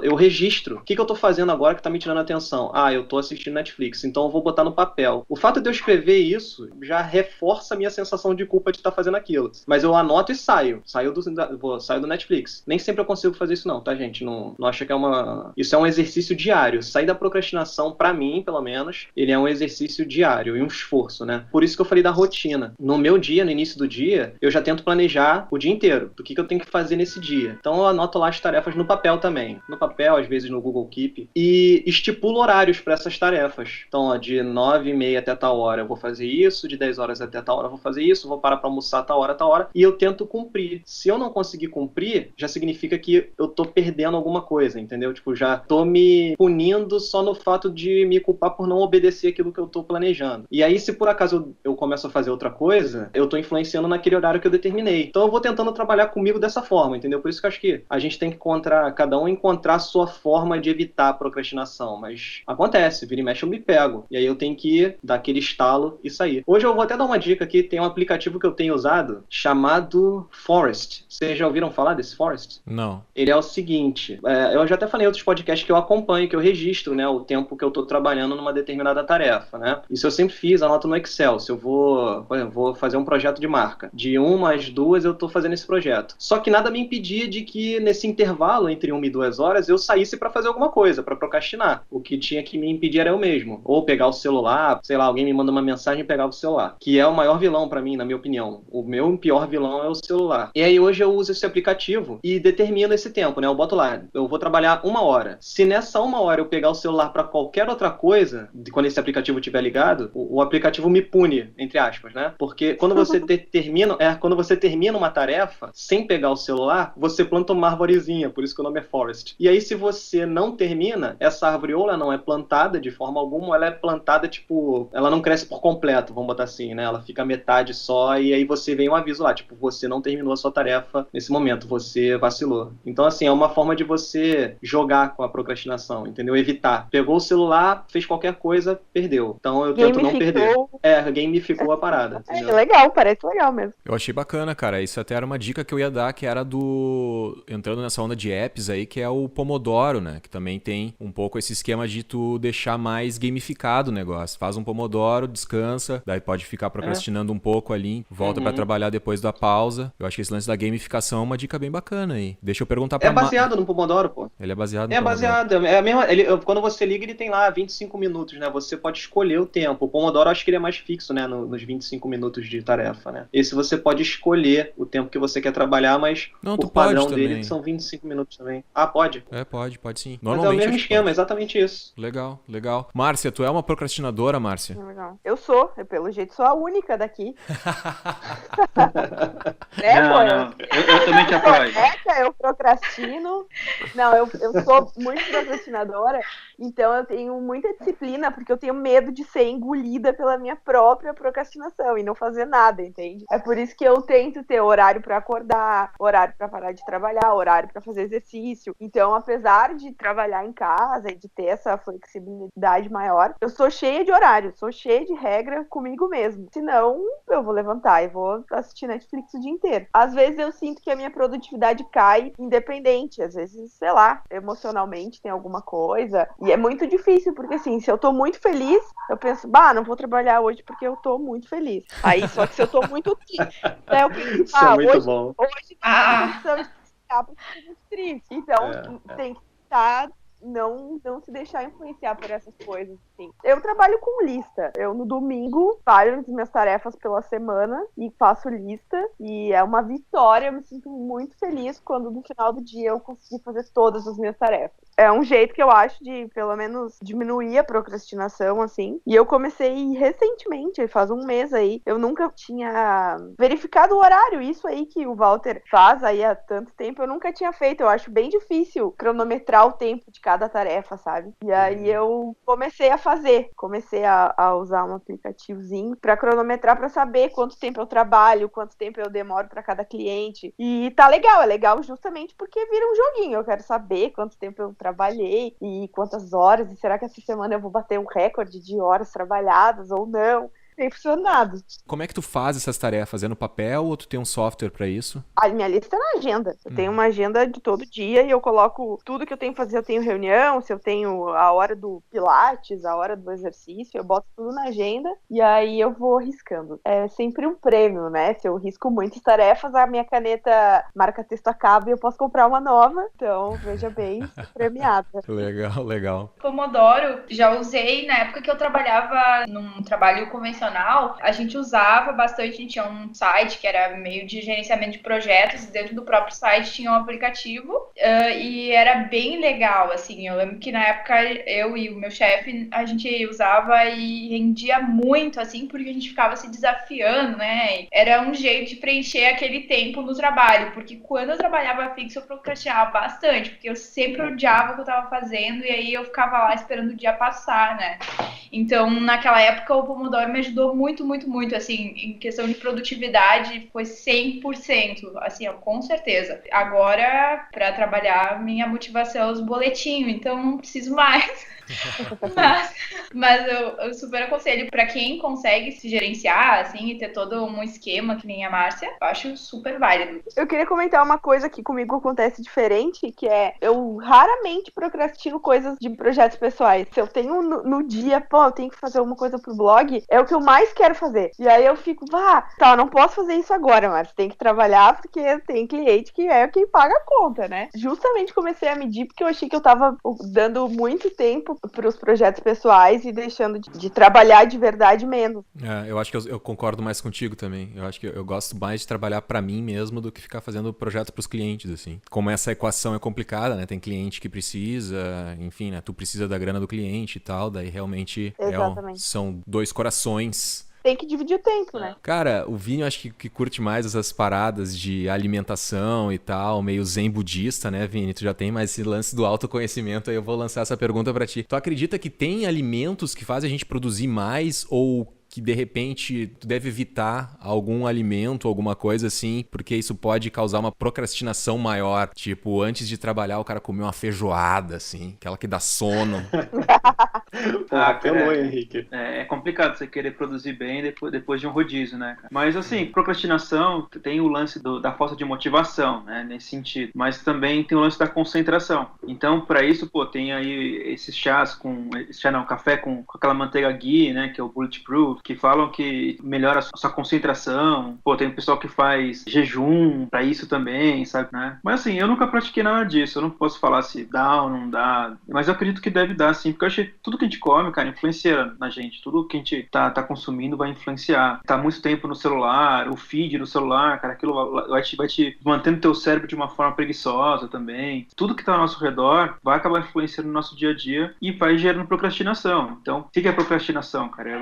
S5: eu registro. O que eu tô fazendo agora que tá me tirando a atenção? Ah, eu tô assistindo Netflix, então eu vou botar no papel. O fato de eu escrever isso já reforça a minha sensação de culpa de estar fazendo aquilo. Mas eu anoto e saio. Saio do Netflix. Nem sempre eu consigo fazer isso não, tá, gente? Não acha que é uma... Isso é um exercício diário. Sair da procrastinação, pra mim, pelo menos, ele é um exercício diário e um esforço, né? Por isso que eu falei da rotina. No meu dia, no início do dia, eu já tento planejar o dia inteiro. Do que eu tenho que fazer nesse dia. Então eu anoto lá as tarefas no papel também. No papel, às vezes no Google Keep. E estipulo horários para essas tarefas. Então, ó, de 9h30 até tal hora eu vou fazer isso, de 10 horas até tal hora eu vou fazer isso, vou parar para almoçar tal hora, e eu tento cumprir. Se eu não conseguir cumprir, já significa que eu tô perdendo alguma coisa, entendeu? Tipo, já tô me punindo só no fato de me culpar por não obedecer aquilo que eu tô planejando. E aí, se por acaso eu começo a fazer outra coisa, eu tô influenciando naquele horário que eu determinei. Então eu vou tentando trabalhar comigo dessa forma, entendeu? Por isso que eu acho acho que a gente tem que cada um encontrar a sua forma de evitar a procrastinação, mas acontece, vira e mexe eu me pego, e aí eu tenho que dar aquele estalo e sair. Hoje eu vou até dar uma dica aqui, tem um aplicativo que eu tenho usado chamado Forest. Vocês já ouviram falar desse Forest?
S1: Não.
S5: Ele é o seguinte, eu já até falei em outros podcasts que eu acompanho, que eu registro, né, o tempo que eu tô trabalhando numa determinada tarefa, né? Isso eu sempre fiz, anoto no Excel. Se eu vou, por exemplo, vou fazer um projeto de marca, de 1 às 2 eu tô fazendo esse projeto. Só que nada me impedia de que nesse intervalo entre 1 e 2 horas eu saísse pra fazer alguma coisa, pra procrastinar. O que tinha que me impedir era eu mesmo. Ou pegar o celular, sei lá, alguém me manda uma mensagem e pegar o celular. Que é o maior vilão pra mim, na minha opinião. O meu pior vilão é o celular. E aí hoje eu uso esse aplicativo e determino esse tempo, né? Eu boto lá, eu vou trabalhar 1 hora. Se nessa 1 hora eu pegar o celular pra qualquer outra coisa, quando esse aplicativo estiver ligado, o aplicativo me pune, entre aspas, né? Porque quando você quando você termina uma tarefa sem pegar o celular, você planta uma arvorezinha, por isso que o nome é Forest. E aí se você não termina, essa árvore ou ela não é plantada de forma alguma, ou ela é plantada, tipo, ela não cresce por completo, vamos botar assim, né? Ela fica metade só, e aí você vem um aviso lá, tipo, você não terminou a sua tarefa nesse momento, você vacilou. Então, assim, é uma forma de você jogar com a procrastinação, entendeu? Evitar. Pegou o celular, fez qualquer coisa, perdeu. Então eu tento não perder. Gamificou a parada, entendeu?
S4: É legal, parece legal mesmo.
S1: Eu achei bacana, cara. Isso até era uma dica que eu ia dar, que era entrando nessa onda de apps aí, que é o Pomodoro, né? Que também tem um pouco esse esquema de tu deixar mais gamificado o negócio. Faz um Pomodoro, descansa, daí pode ficar procrastinando um pouco ali, volta pra trabalhar depois da pausa. Eu acho que esse lance da gamificação é uma dica bem bacana aí. Deixa eu perguntar pra
S5: É baseado no Pomodoro, pô.
S1: Ele é baseado no
S5: É
S1: Pomodoro.
S5: baseado, é a mesma. Quando você liga, ele tem lá 25 minutos, né? Você pode escolher o tempo. O Pomodoro, acho que ele é mais fixo, né? Nos 25 minutos de tarefa, né? Esse você pode escolher o tempo que você quer trabalhar, mas o padrão dele são 25 minutos também. Ah, pode?
S1: Pode sim.
S5: Mas é o mesmo esquema, exatamente isso.
S1: Legal. Márcia, tu é uma procrastinadora, Márcia?
S4: Legal. Eu pelo jeito, sou a única daqui.
S2: Não, eu também te apoio.
S4: Eu procrastino. Não, eu sou muito procrastinadora, então eu tenho muita disciplina, porque eu tenho medo de ser engolida pela minha própria procrastinação e não fazer nada, entende? É por isso que eu tento ter horário pra acordar, horário pra parar de trabalhar, horário pra fazer exercício. Então, apesar de trabalhar em casa e de ter essa flexibilidade maior, eu sou cheia de horário, sou cheia de regra comigo mesmo. Senão, eu vou levantar e vou assistir Netflix o dia inteiro. Às vezes eu sinto que a minha produtividade cai independente. Às vezes, sei lá, emocionalmente tem alguma coisa. E é muito difícil, porque assim, se eu tô muito feliz, eu penso, não vou trabalhar hoje porque eu tô muito feliz. Aí, só que se eu tô muito triste, né, eu penso,
S5: Isso é muito bom.
S4: Hoje não porque eu tô muito triste. Então, tem que estar... Não se deixar influenciar por essas coisas, assim. Eu trabalho com lista. Eu, no domingo, paro as minhas tarefas pela semana e faço lista. E é uma vitória. Eu me sinto muito feliz quando, no final do dia, eu consegui fazer todas as minhas tarefas. É um jeito que eu acho de, pelo menos, diminuir a procrastinação, assim. E eu comecei recentemente, faz um mês aí. Eu nunca tinha verificado o horário. Isso aí que o Walter faz aí há tanto tempo, eu nunca tinha feito. Eu acho bem difícil cronometrar o tempo de cada tarefa, sabe? E aí eu comecei a usar um aplicativozinho pra cronometrar, pra saber quanto tempo eu trabalho, quanto tempo eu demoro pra cada cliente. E tá legal, é legal justamente porque vira um joguinho. Eu quero saber quanto tempo eu trabalhei e quantas horas, e será que essa semana eu vou bater um recorde de horas trabalhadas ou não? Tem funcionado.
S1: Como é que tu faz essas tarefas? É no papel ou tu tem um software pra isso?
S4: A minha lista é na agenda. Eu tenho uma agenda de todo dia e eu coloco tudo que eu tenho que fazer. Eu tenho reunião, se eu tenho a hora do pilates, a hora do exercício, eu boto tudo na agenda e aí eu vou riscando. É sempre um prêmio, né? Se eu risco muitas tarefas, a minha caneta marca-texto acaba e eu posso comprar uma nova. Então, veja bem, premiada.
S1: Legal.
S3: Pomodoro, já usei na época que eu trabalhava num trabalho convencional. A gente usava bastante, a gente tinha um site que era meio de gerenciamento de projetos, e dentro do próprio site tinha um aplicativo, e era bem legal, assim. Eu lembro que na época eu e o meu chefe, a gente usava e rendia muito, assim, porque a gente ficava se desafiando, né? Era um jeito de preencher aquele tempo no trabalho, porque quando eu trabalhava fixo eu procrastinava bastante, porque eu sempre odiava o que eu tava fazendo, e aí eu ficava lá esperando o dia passar, né? Então, naquela época, o Pomodoro me ajudou ajudou muito, muito, muito, assim, em questão de produtividade, foi 100%, assim, ó, com certeza. Agora, para trabalhar, minha motivação é os boletinhos, então não preciso mais. Mas eu super aconselho para quem consegue se gerenciar, assim, e ter todo um esquema que nem a Márcia, eu acho super válido.
S4: Eu queria comentar uma coisa que comigo acontece diferente, que é, eu raramente procrastino coisas de projetos pessoais. Se eu tenho no dia, pô, eu tenho que fazer alguma coisa pro blog, é o que eu mais quero fazer. E aí eu fico, eu não posso fazer isso agora, mas tem que trabalhar porque tem cliente que é quem paga a conta, né? Justamente comecei a medir porque eu achei que eu tava dando muito tempo pros projetos pessoais e deixando de trabalhar de verdade menos.
S1: Eu acho que eu concordo mais contigo também. Eu acho que eu gosto mais de trabalhar pra mim mesmo do que ficar fazendo projetos pros clientes, assim. Como essa equação é complicada, né? Tem cliente que precisa, enfim, né? Tu precisa da grana do cliente e tal, daí realmente são dois corações.
S4: Tem que dividir o tempo, né?
S1: Cara, o Vini eu acho que curte mais essas paradas de alimentação e tal, meio zen budista, né, Vini? Tu já tem mais esse lance do autoconhecimento, aí eu vou lançar essa pergunta pra ti. Tu acredita que tem alimentos que fazem a gente produzir mais ou que de repente tu deve evitar algum alimento, alguma coisa assim, porque isso pode causar uma procrastinação maior? Tipo, antes de trabalhar o cara comer uma feijoada, assim, aquela que dá sono.
S5: Apelou, Henrique.
S2: É complicado você querer produzir bem depois de um rodízio, né, cara? Mas assim, procrastinação tem o lance da falta de motivação, né, nesse sentido. Mas também tem o lance da concentração. Então, para isso, pô, tem aí esses chás café com aquela manteiga ghee, né, que é o Bulletproof, que falam que melhora a sua concentração. Pô, tem pessoal que faz jejum pra isso também, sabe, né? Mas assim, eu nunca pratiquei nada disso. Eu não posso falar se dá ou não dá. Mas eu acredito que deve dar, sim. Porque eu achei que tudo que a gente come, cara, influencia na gente. Tudo que a gente tá consumindo vai influenciar. Tá muito tempo no celular, o feed do celular, cara, aquilo vai te mantendo teu cérebro de uma forma preguiçosa também. Tudo que tá ao nosso redor vai acabar influenciando no nosso dia a dia e vai gerando procrastinação. Então, o que é procrastinação, cara? É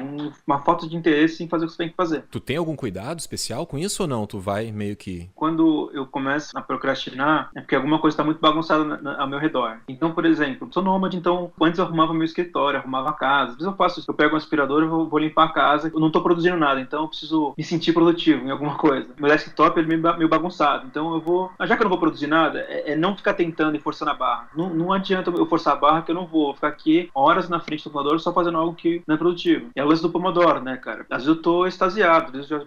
S2: uma falta de interesse em fazer o que você tem que fazer.
S1: Tu tem algum cuidado especial com isso ou não? Tu vai meio que...
S2: Quando eu começo a procrastinar, é porque alguma coisa está muito bagunçada ao meu redor. Então, por exemplo, eu sou nômade, então antes eu arrumava meu escritório, arrumava a casa. Às vezes eu faço isso, eu pego um aspirador, eu vou limpar a casa, eu não estou produzindo nada, então eu preciso me sentir produtivo em alguma coisa. Meu desktop ele é meio bagunçado, então eu vou... Já que eu não vou produzir nada, é não ficar tentando e forçando a barra. Não adianta eu forçar a barra que eu não vou ficar aqui horas na frente do computador só fazendo algo que não é produtivo. É o lance do Pomodoro, né, cara? Às vezes eu tô extasiado, às vezes eu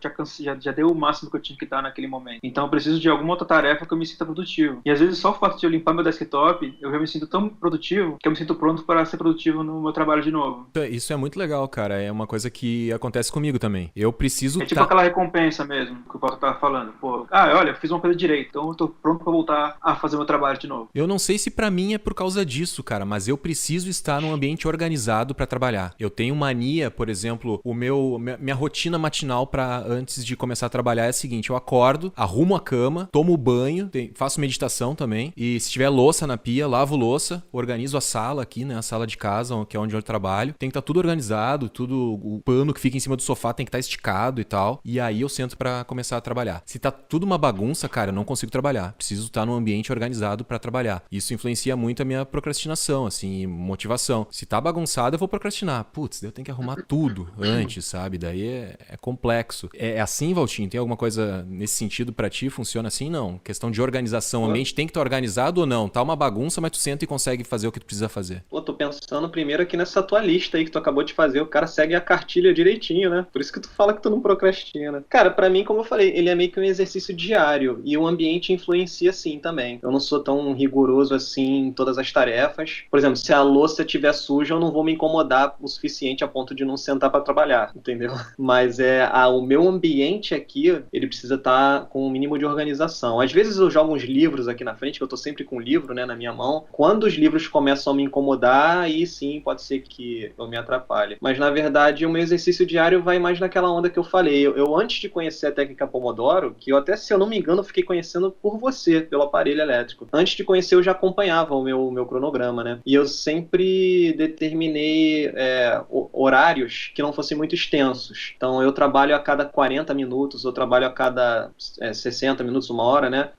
S2: já dei o máximo que eu tinha que dar naquele momento. Então eu preciso de alguma outra tarefa que eu me sinta produtivo. E às vezes só o fato de eu limpar meu desktop, eu já me sinto tão produtivo que eu me sinto pronto para ser produtivo no meu trabalho de novo.
S1: Isso é muito legal, cara. É uma coisa que acontece comigo também. Eu preciso...
S2: É tipo aquela recompensa mesmo que o Paulo tava falando. Pô, olha, eu fiz uma coisa direito, então eu tô pronto pra voltar a fazer meu trabalho de novo.
S1: Eu não sei se pra mim é por causa disso, cara, mas eu preciso estar num ambiente organizado pra trabalhar. Eu tenho mania, por exemplo, minha rotina matinal pra antes de começar a trabalhar é a seguinte: eu acordo, arrumo a cama, tomo banho, faço meditação também, e se tiver louça na pia, lavo louça, organizo a sala aqui, né, a sala de casa, que é onde eu trabalho. Tem que estar tudo organizado, o pano que fica em cima do sofá tem que estar esticado e tal, e aí eu sento pra começar a trabalhar. Se tá tudo uma bagunça, cara, eu não consigo trabalhar. Preciso estar num ambiente organizado pra trabalhar. Isso influencia muito a minha procrastinação, assim, e motivação. Se tá bagunçado, eu vou procrastinar. Putz, eu tenho que arrumar tudo antes, sabe? Daí é complexo. É assim, Valtinho? Tem alguma coisa nesse sentido pra ti? Funciona assim? Não. Questão de organização. O ambiente tem que estar organizado ou não? Tá uma bagunça, mas tu senta e consegue fazer o que tu precisa fazer.
S5: Pô, tô pensando primeiro aqui nessa tua lista aí que tu acabou de fazer. O cara segue a cartilha direitinho, né? Por isso que tu fala que tu não procrastina. Cara, pra mim, como eu falei, ele é meio que um exercício diário. E o ambiente influencia sim também. Eu não sou tão rigoroso assim em todas as tarefas. Por exemplo, se a louça estiver suja, eu não vou me incomodar o suficiente a ponto de não sentar pra trabalhar, entendeu? Mas o meu ambiente aqui, ele precisa estar com um mínimo de organização. Às vezes eu jogo uns livros aqui na frente, que eu tô sempre com um livro, né, na minha mão. Quando os livros começam a me incomodar, aí sim pode ser que eu me atrapalhe. Mas na verdade o meu exercício diário vai mais naquela onda que eu falei. Eu antes de conhecer a técnica Pomodoro, que eu até, se eu não me engano, fiquei conhecendo por você, pelo aparelho elétrico. Antes de conhecer eu já acompanhava o meu cronograma, né? E eu sempre determinei horários que não fossem muito extensos. Então eu trabalho a cada 40 minutos, eu trabalho a cada 60 minutos, uma hora, né?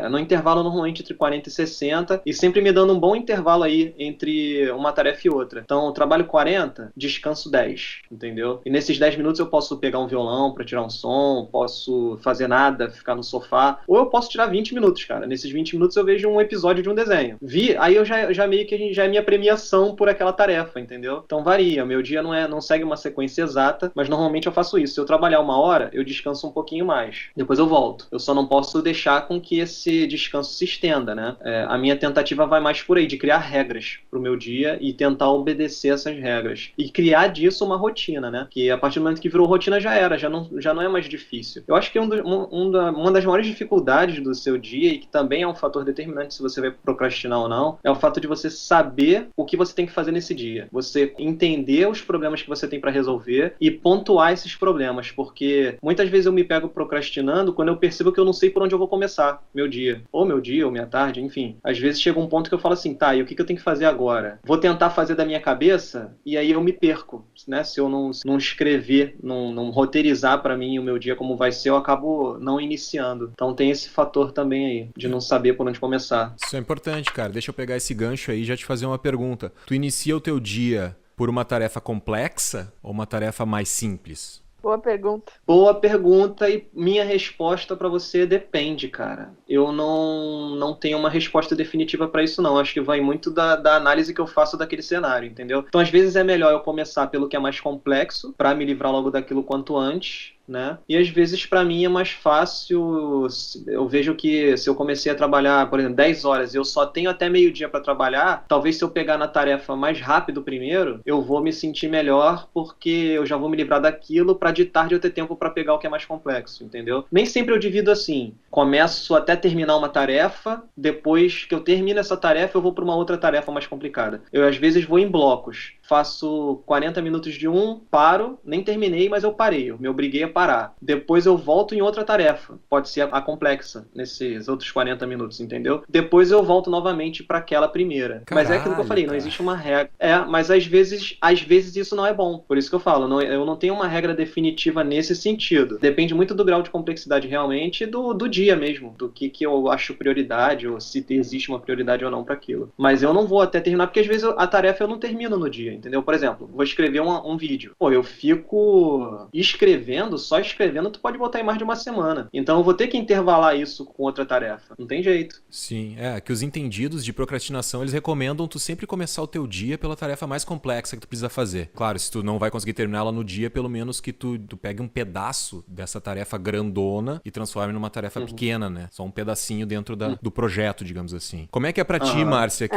S5: No intervalo normalmente entre 40 e 60, e sempre me dando um bom intervalo aí entre uma tarefa tarefa e outra. Então, eu trabalho 40, descanso 10, entendeu? E nesses 10 minutos eu posso pegar um violão pra tirar um som, posso fazer nada, ficar no sofá, ou eu posso tirar 20 minutos, cara. Nesses 20 minutos eu vejo um episódio de um desenho. Aí eu já meio que já é minha premiação por aquela tarefa, entendeu? Então varia, meu dia não segue uma sequência exata, mas normalmente eu faço isso. Se eu trabalhar 1 hora, eu descanso um pouquinho mais. Depois eu volto. Eu só não posso deixar com que esse descanso se estenda, né? A minha tentativa vai mais por aí, de criar regras pro meu dia e tentar obedecer essas regras. E criar disso uma rotina, né? Que a partir do momento que virou rotina já não é mais difícil. Eu acho que uma das maiores dificuldades do seu dia, e que também é um fator determinante se você vai procrastinar ou não, é o fato de você saber o que você tem que fazer nesse dia. Você entender os problemas que você tem para resolver e pontuar esses problemas, porque muitas vezes eu me pego procrastinando quando eu percebo que eu não sei por onde eu vou começar meu dia, ou minha tarde, enfim. Às vezes chega um ponto que eu falo assim, tá, e o que eu tenho que fazer agora? Vou tentar fazer da minha cabeça, e aí eu me perco, né? Se eu não escrever, não roteirizar para mim o meu dia como vai ser, eu acabo não iniciando. Então tem esse fator também aí, de não saber por onde começar.
S1: Isso é importante, cara. Deixa eu pegar esse gancho aí e já te fazer uma pergunta. Tu inicia o teu dia por uma tarefa complexa ou uma tarefa mais simples?
S4: Boa pergunta.
S5: Boa pergunta, e minha resposta pra você depende, cara. Eu não tenho uma resposta definitiva pra isso, não. Acho que vai muito da análise que eu faço daquele cenário, entendeu? Então, às vezes é melhor eu começar pelo que é mais complexo, pra me livrar logo daquilo quanto antes, né? E às vezes pra mim é mais fácil. Eu vejo que se eu comecei a trabalhar, por exemplo, 10 horas e eu só tenho até meio-dia pra trabalhar, talvez se eu pegar na tarefa mais rápido primeiro, eu vou me sentir melhor porque eu já vou me livrar daquilo pra de tarde eu ter tempo pra pegar o que é mais complexo, entendeu? Nem sempre eu divido assim. Começo até terminar uma tarefa, depois que eu termino essa tarefa eu vou pra uma outra tarefa mais complicada. Eu às vezes vou em blocos. Faço 40 minutos de paro, nem terminei, mas eu parei, eu me obriguei a parar. Depois eu volto em outra tarefa, pode ser a complexa, nesses outros 40 minutos, entendeu? Depois eu volto novamente para aquela primeira.
S1: Caralho,
S5: mas é aquilo que eu falei, não
S1: cara.
S5: existe uma regra. Mas às vezes isso não é bom. Por isso que eu falo, eu não tenho uma regra definitiva nesse sentido. Depende muito do grau de complexidade realmente e do dia mesmo, do que eu acho prioridade, ou se existe uma prioridade ou não para aquilo. Mas eu não vou até terminar, porque às vezes a tarefa eu não termino no dia, entendeu? Por exemplo, vou escrever um vídeo. Pô, eu fico só escrevendo, tu pode botar em mais de uma semana. Então eu vou ter que intervalar isso com outra tarefa. Não tem jeito.
S1: Sim, que os entendidos de procrastinação, eles recomendam tu sempre começar o teu dia pela tarefa mais complexa que tu precisa fazer. Claro, se tu não vai conseguir terminá-la no dia, pelo menos que tu pegue um pedaço dessa tarefa grandona e transforme numa tarefa pequena, né? Só um pedacinho dentro do projeto, digamos assim. Como é que é pra ti, Márcia?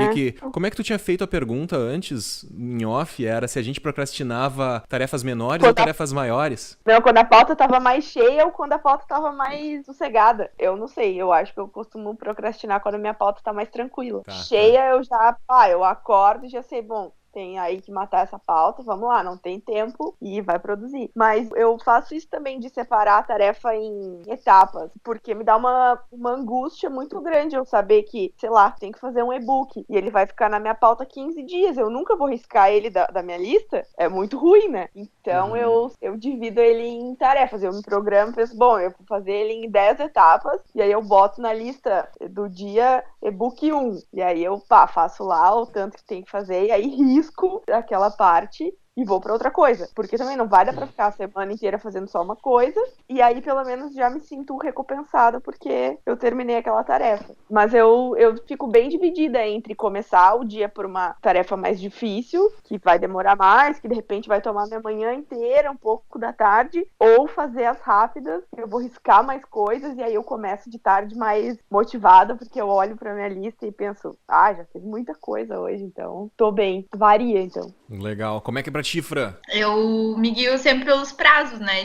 S1: Como é que tu tinha feito a pergunta antes, em off, era se a gente procrastinava tarefas menores ou tarefas maiores?
S4: Não, quando a pauta tava mais cheia ou quando a pauta tava mais sossegada. Eu não sei, eu acho que eu costumo procrastinar quando a minha pauta tá mais tranquila. Cheia, eu já, eu acordo e já sei, bom, tem aí que matar essa pauta, vamos lá, não tem tempo e vai produzir. Mas eu faço isso também de separar a tarefa em etapas, porque me dá uma angústia muito grande eu saber que, sei lá, tem que fazer um e-book e ele vai ficar na minha pauta 15 dias, eu nunca vou riscar ele da minha lista, é muito ruim, né? Então eu divido ele em tarefas, eu me programo e penso, bom, eu vou fazer ele em 10 etapas e aí eu boto na lista do dia e-book 1, e aí eu faço lá o tanto que tem que fazer e aí risco aquela parte e vou pra outra coisa, porque também não vai dar pra ficar a semana inteira fazendo só uma coisa, e aí pelo menos já me sinto recompensada porque eu terminei aquela tarefa. Mas eu fico bem dividida entre começar o dia por uma tarefa mais difícil, que vai demorar mais, que de repente vai tomar minha manhã inteira, um pouco da tarde, ou fazer as rápidas, que eu vou riscar mais coisas, e aí eu começo de tarde mais motivada, porque eu olho pra minha lista e penso, já fiz muita coisa hoje, então tô bem. Varia, então.
S1: Legal. Como é que é pra ti, Fran?
S3: Eu me guio sempre pelos prazos, né?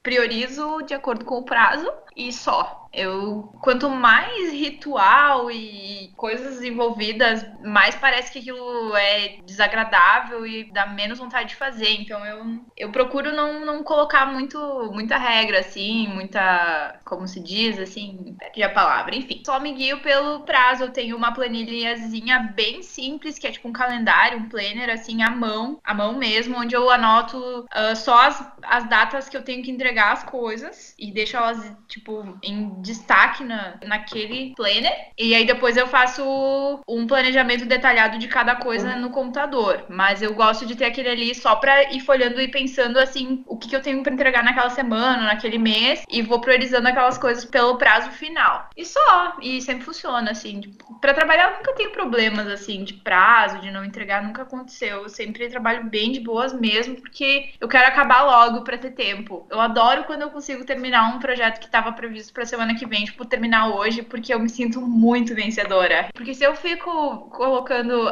S3: Priorizo de acordo com o prazo e só. Quanto mais ritual e coisas envolvidas, mais parece que aquilo é desagradável e dá menos vontade de fazer. Então eu procuro não colocar muita regra, assim, como se diz, assim, perdi a palavra, enfim. Só me guio pelo prazo. Eu tenho uma planilhazinha bem simples, que é tipo um calendário, um planner, assim, à mão mesmo, onde eu anoto só as datas que eu tenho que entregar as coisas e deixo elas, tipo, em destaque naquele planner. E aí depois eu faço um planejamento detalhado de cada coisa no computador. Mas eu gosto de ter aquele ali só pra ir folhando e pensando assim, o que eu tenho pra entregar naquela semana, naquele mês. E vou priorizando aquelas coisas pelo prazo final. E só. E sempre funciona, assim. Pra trabalhar eu nunca tenho problemas, assim, de prazo, de não entregar. Nunca aconteceu. Eu sempre trabalho bem de boas mesmo, porque eu quero acabar logo pra ter tempo. Eu adoro quando eu consigo terminar um projeto que estava previsto pra semana que vem, tipo, terminar hoje, porque eu me sinto muito vencedora. Porque se eu fico colocando,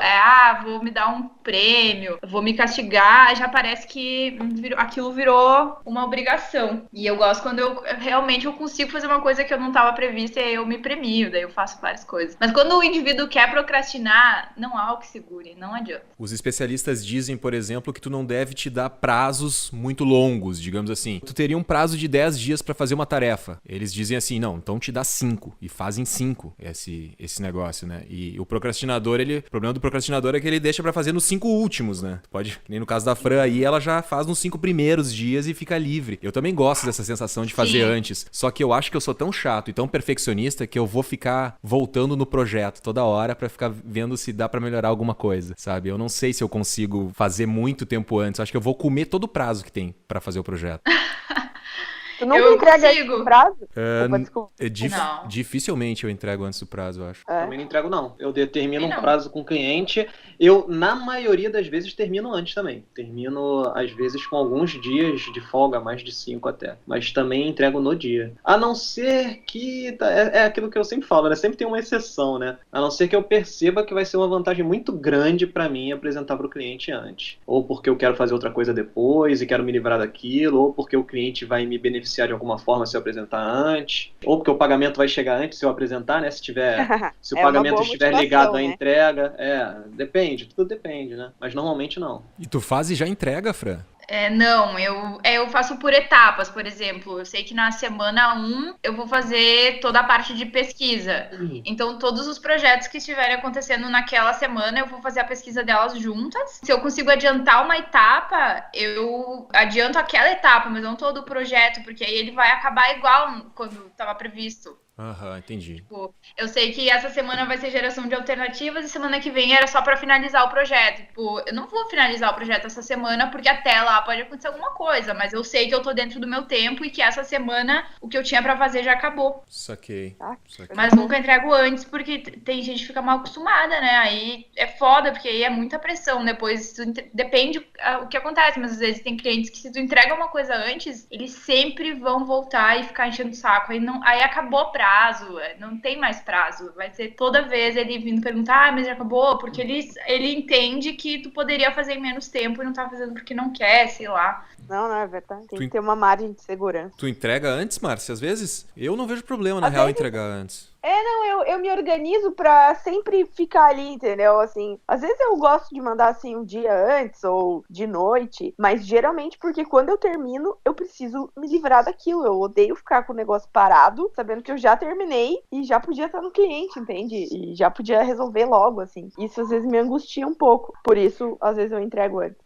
S3: vou me dar um prêmio, vou me castigar, já parece que aquilo virou uma obrigação. E eu gosto quando eu realmente consigo fazer uma coisa que eu não estava prevista e aí eu me premio, daí eu faço várias coisas. Mas quando o indivíduo quer procrastinar, não há o que segure, não adianta.
S1: Os especialistas dizem, por exemplo, que tu não deve te dar prazos muito longos, digamos assim. Tu teria um prazo de 10 dias pra fazer uma tarefa. Eles dizem assim, não, então te dá 5 e fazem 5 esse negócio, né? E o procrastinador, o problema do procrastinador é que ele deixa pra fazer nos 5 últimos, né? Pode, nem no caso da Fran aí, ela já faz nos 5 primeiros dias e fica livre. Eu também gosto dessa sensação de fazer antes. Só que eu acho que eu sou tão chato e tão perfeccionista que eu vou ficar voltando no projeto toda hora pra ficar vendo se dá pra melhorar alguma coisa, sabe? Eu não sei se eu consigo fazer muito tempo antes. Eu acho que eu vou comer todo o prazo que tem pra fazer o projeto.
S4: Tu nunca entrega no prazo?
S1: Dificilmente eu entrego antes do prazo, eu acho.
S5: Também não entrego, não. Eu determino um prazo com o cliente. Eu, na maioria das vezes, termino antes também. Termino, às vezes, com alguns dias de folga, mais de 5 até. Mas também entrego no dia. A não ser que... É aquilo que eu sempre falo, né? Sempre tem uma exceção, né? A não ser que eu perceba que vai ser uma vantagem muito grande pra mim apresentar pro cliente antes. Ou porque eu quero fazer outra coisa depois e quero me livrar daquilo. Ou porque o cliente vai me beneficiar de alguma forma se eu apresentar antes, ou porque o pagamento vai chegar antes se eu apresentar, né? Se o pagamento estiver ligado à entrega, depende, tudo depende, né? Mas normalmente não.
S1: E tu faz e já entrega, Fran?
S3: Não, eu faço por etapas, por exemplo. Eu sei que na semana 1 eu vou fazer toda a parte de pesquisa. Então, todos os projetos que estiverem acontecendo naquela semana, eu vou fazer a pesquisa delas juntas. Se eu consigo adiantar uma etapa, eu adianto aquela etapa, mas não todo o projeto, porque aí ele vai acabar igual quando estava previsto.
S1: Entendi.
S3: Tipo, eu sei que essa semana vai ser geração de alternativas e semana que vem era só pra finalizar o projeto. Tipo, eu não vou finalizar o projeto essa semana porque até lá pode acontecer alguma coisa, mas eu sei que eu tô dentro do meu tempo e que essa semana o que eu tinha pra fazer já acabou.
S1: Saquei.
S3: Mas nunca entrego antes porque tem gente que fica mal acostumada, né? Aí é foda, porque aí é muita pressão. Depois depende o que acontece, mas às vezes tem clientes que se tu entrega uma coisa antes, eles sempre vão voltar e ficar enchendo o saco. Aí acabou o prazo, não tem mais prazo. Vai ser toda vez ele vindo perguntar, mas já acabou? Porque ele entende que tu poderia fazer em menos tempo e não tá fazendo porque não quer, sei lá.
S4: Não, é verdade. Tem que ter uma margem de segurança.
S1: Tu entrega antes, Márcia, às vezes? Eu não vejo problema, na real, entregar antes.
S4: Eu me organizo pra sempre ficar ali, entendeu? Assim, às vezes eu gosto de mandar assim um dia antes ou de noite, mas geralmente porque quando eu termino, eu preciso me livrar daquilo. Eu odeio ficar com o negócio parado, sabendo que eu já terminei e já podia estar no cliente, entende? E já podia resolver logo, assim. Isso às vezes me angustia um pouco. Por isso, às vezes eu entrego antes.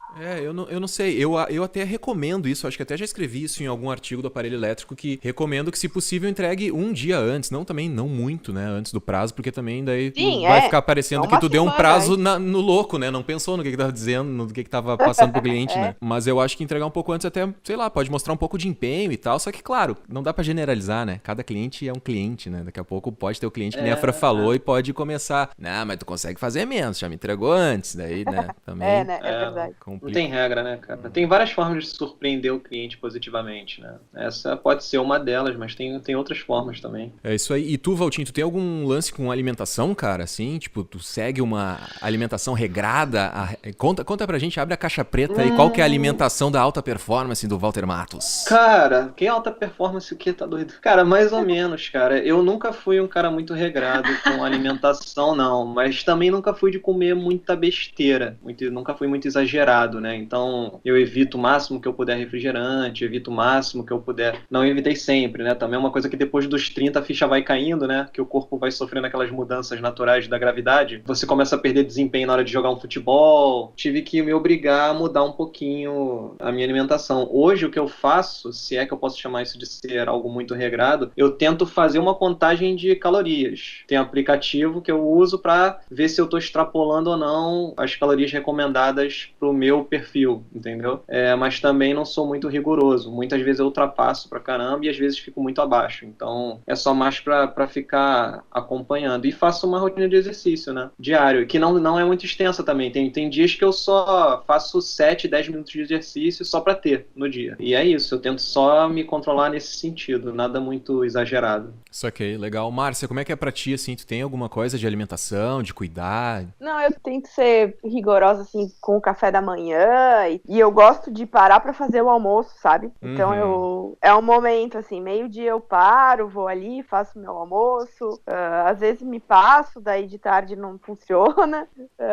S1: Eu não sei, eu até recomendo isso, acho que até já escrevi isso em algum artigo do Aparelho Elétrico, que recomendo que, se possível, entregue um dia antes, não muito, né, antes do prazo, porque também daí vai ficar parecendo que tu deu um prazo no louco, né, não pensou no que tava dizendo, no que tava passando pro cliente, né, mas eu acho que entregar um pouco antes até, sei lá, pode mostrar um pouco de empenho e tal, só que, claro, não dá pra generalizar, né, cada cliente é um cliente, né, daqui a pouco pode ter o cliente que nem a Fran falou e pode começar, não, mas tu consegue fazer menos, já me entregou antes, daí, né, também...
S4: É verdade.
S5: Não tem regra, né, cara? Tem várias formas de surpreender o cliente positivamente, né? Essa pode ser uma delas, mas tem outras formas também.
S1: É isso aí. E tu, Valtinho, tu tem algum lance com alimentação, cara? Assim, tipo, tu segue uma alimentação regrada? Conta pra gente, abre a caixa preta aí, qual que é a alimentação da alta performance do Walter Matos?
S5: Cara, que alta performance o que? Tá doido? Cara, mais ou menos, cara. Eu nunca fui um cara muito regrado com alimentação, não. Mas também nunca fui de comer muita besteira. Nunca fui muito exagerado. carregado, né? Então eu evito o máximo que eu puder refrigerante, evito o máximo que eu puder. Não evitei sempre, né? Também é uma coisa que depois dos 30 a ficha vai caindo, né? Que o corpo vai sofrendo aquelas mudanças naturais da gravidade. Você começa a perder desempenho na hora de jogar um futebol. Tive que me obrigar a mudar um pouquinho a minha alimentação. Hoje o que eu faço, se é que eu posso chamar isso de ser algo muito regrado, eu tento fazer uma contagem de calorias. Tem um aplicativo que eu uso para ver se eu estou extrapolando ou não as calorias recomendadas pro meu perfil, entendeu? Mas também não sou muito rigoroso. Muitas vezes eu ultrapasso pra caramba e às vezes fico muito abaixo. Então é só mais pra ficar acompanhando. E faço uma rotina de exercício, né? Diário, que não é muito extensa também. Tem dias que eu só faço 7, 10 minutos de exercício só pra ter no dia. E é isso, eu tento só me controlar nesse sentido, nada muito exagerado.
S1: Saquei, legal. Márcia, como é que é pra ti, assim? Tu tem alguma coisa de alimentação, de cuidar?
S4: Não, eu tento ser rigorosa, assim, com o café da manhã. E eu gosto de parar pra fazer o almoço, sabe? Então é um momento, assim, meio-dia eu paro, vou ali, faço meu almoço. Às vezes me passo, daí de tarde não funciona.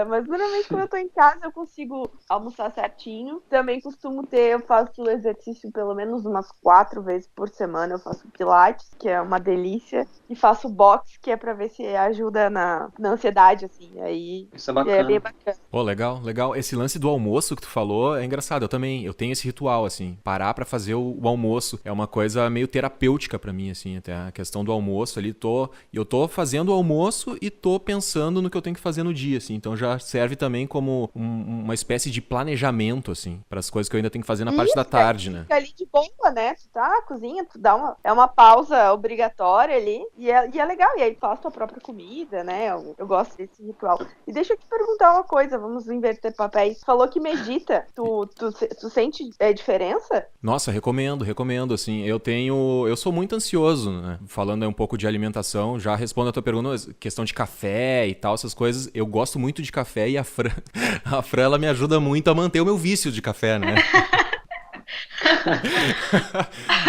S4: Mas normalmente quando eu tô em casa eu consigo almoçar certinho. Também eu faço exercício pelo menos umas 4 vezes por semana. Eu faço pilates, que é uma delícia. E faço boxe, que é pra ver se ajuda na ansiedade, assim. Aí
S5: isso é bacana.
S4: É bem bacana.
S1: Pô, legal, legal. Esse lance do almoço que tu falou é engraçado. Eu tenho esse ritual, assim. Parar pra fazer o almoço é uma coisa meio terapêutica pra mim, assim. Até a questão do almoço ali, eu tô fazendo o almoço e tô pensando no que eu tenho que fazer no dia, assim. Então já serve também como uma espécie de planejamento, assim, pras coisas que eu ainda tenho que fazer na parte da tarde, né?
S4: Fica ali de boa, né? Tu tá na cozinha, tu dá uma pausa obrigatória ali e é legal. E aí tu faz tua própria comida, né? Eu gosto desse ritual. E deixa eu te perguntar uma coisa, vamos inverter papéis. Falou que medita. Tu sente diferença?
S1: Nossa, recomendo, assim. Eu sou muito ansioso, né? Falando aí um pouco de alimentação, já respondo a tua pergunta, questão de café e tal, essas coisas. Eu gosto muito de café e a Fran, ela me ajuda muito a manter o meu vício de café, né?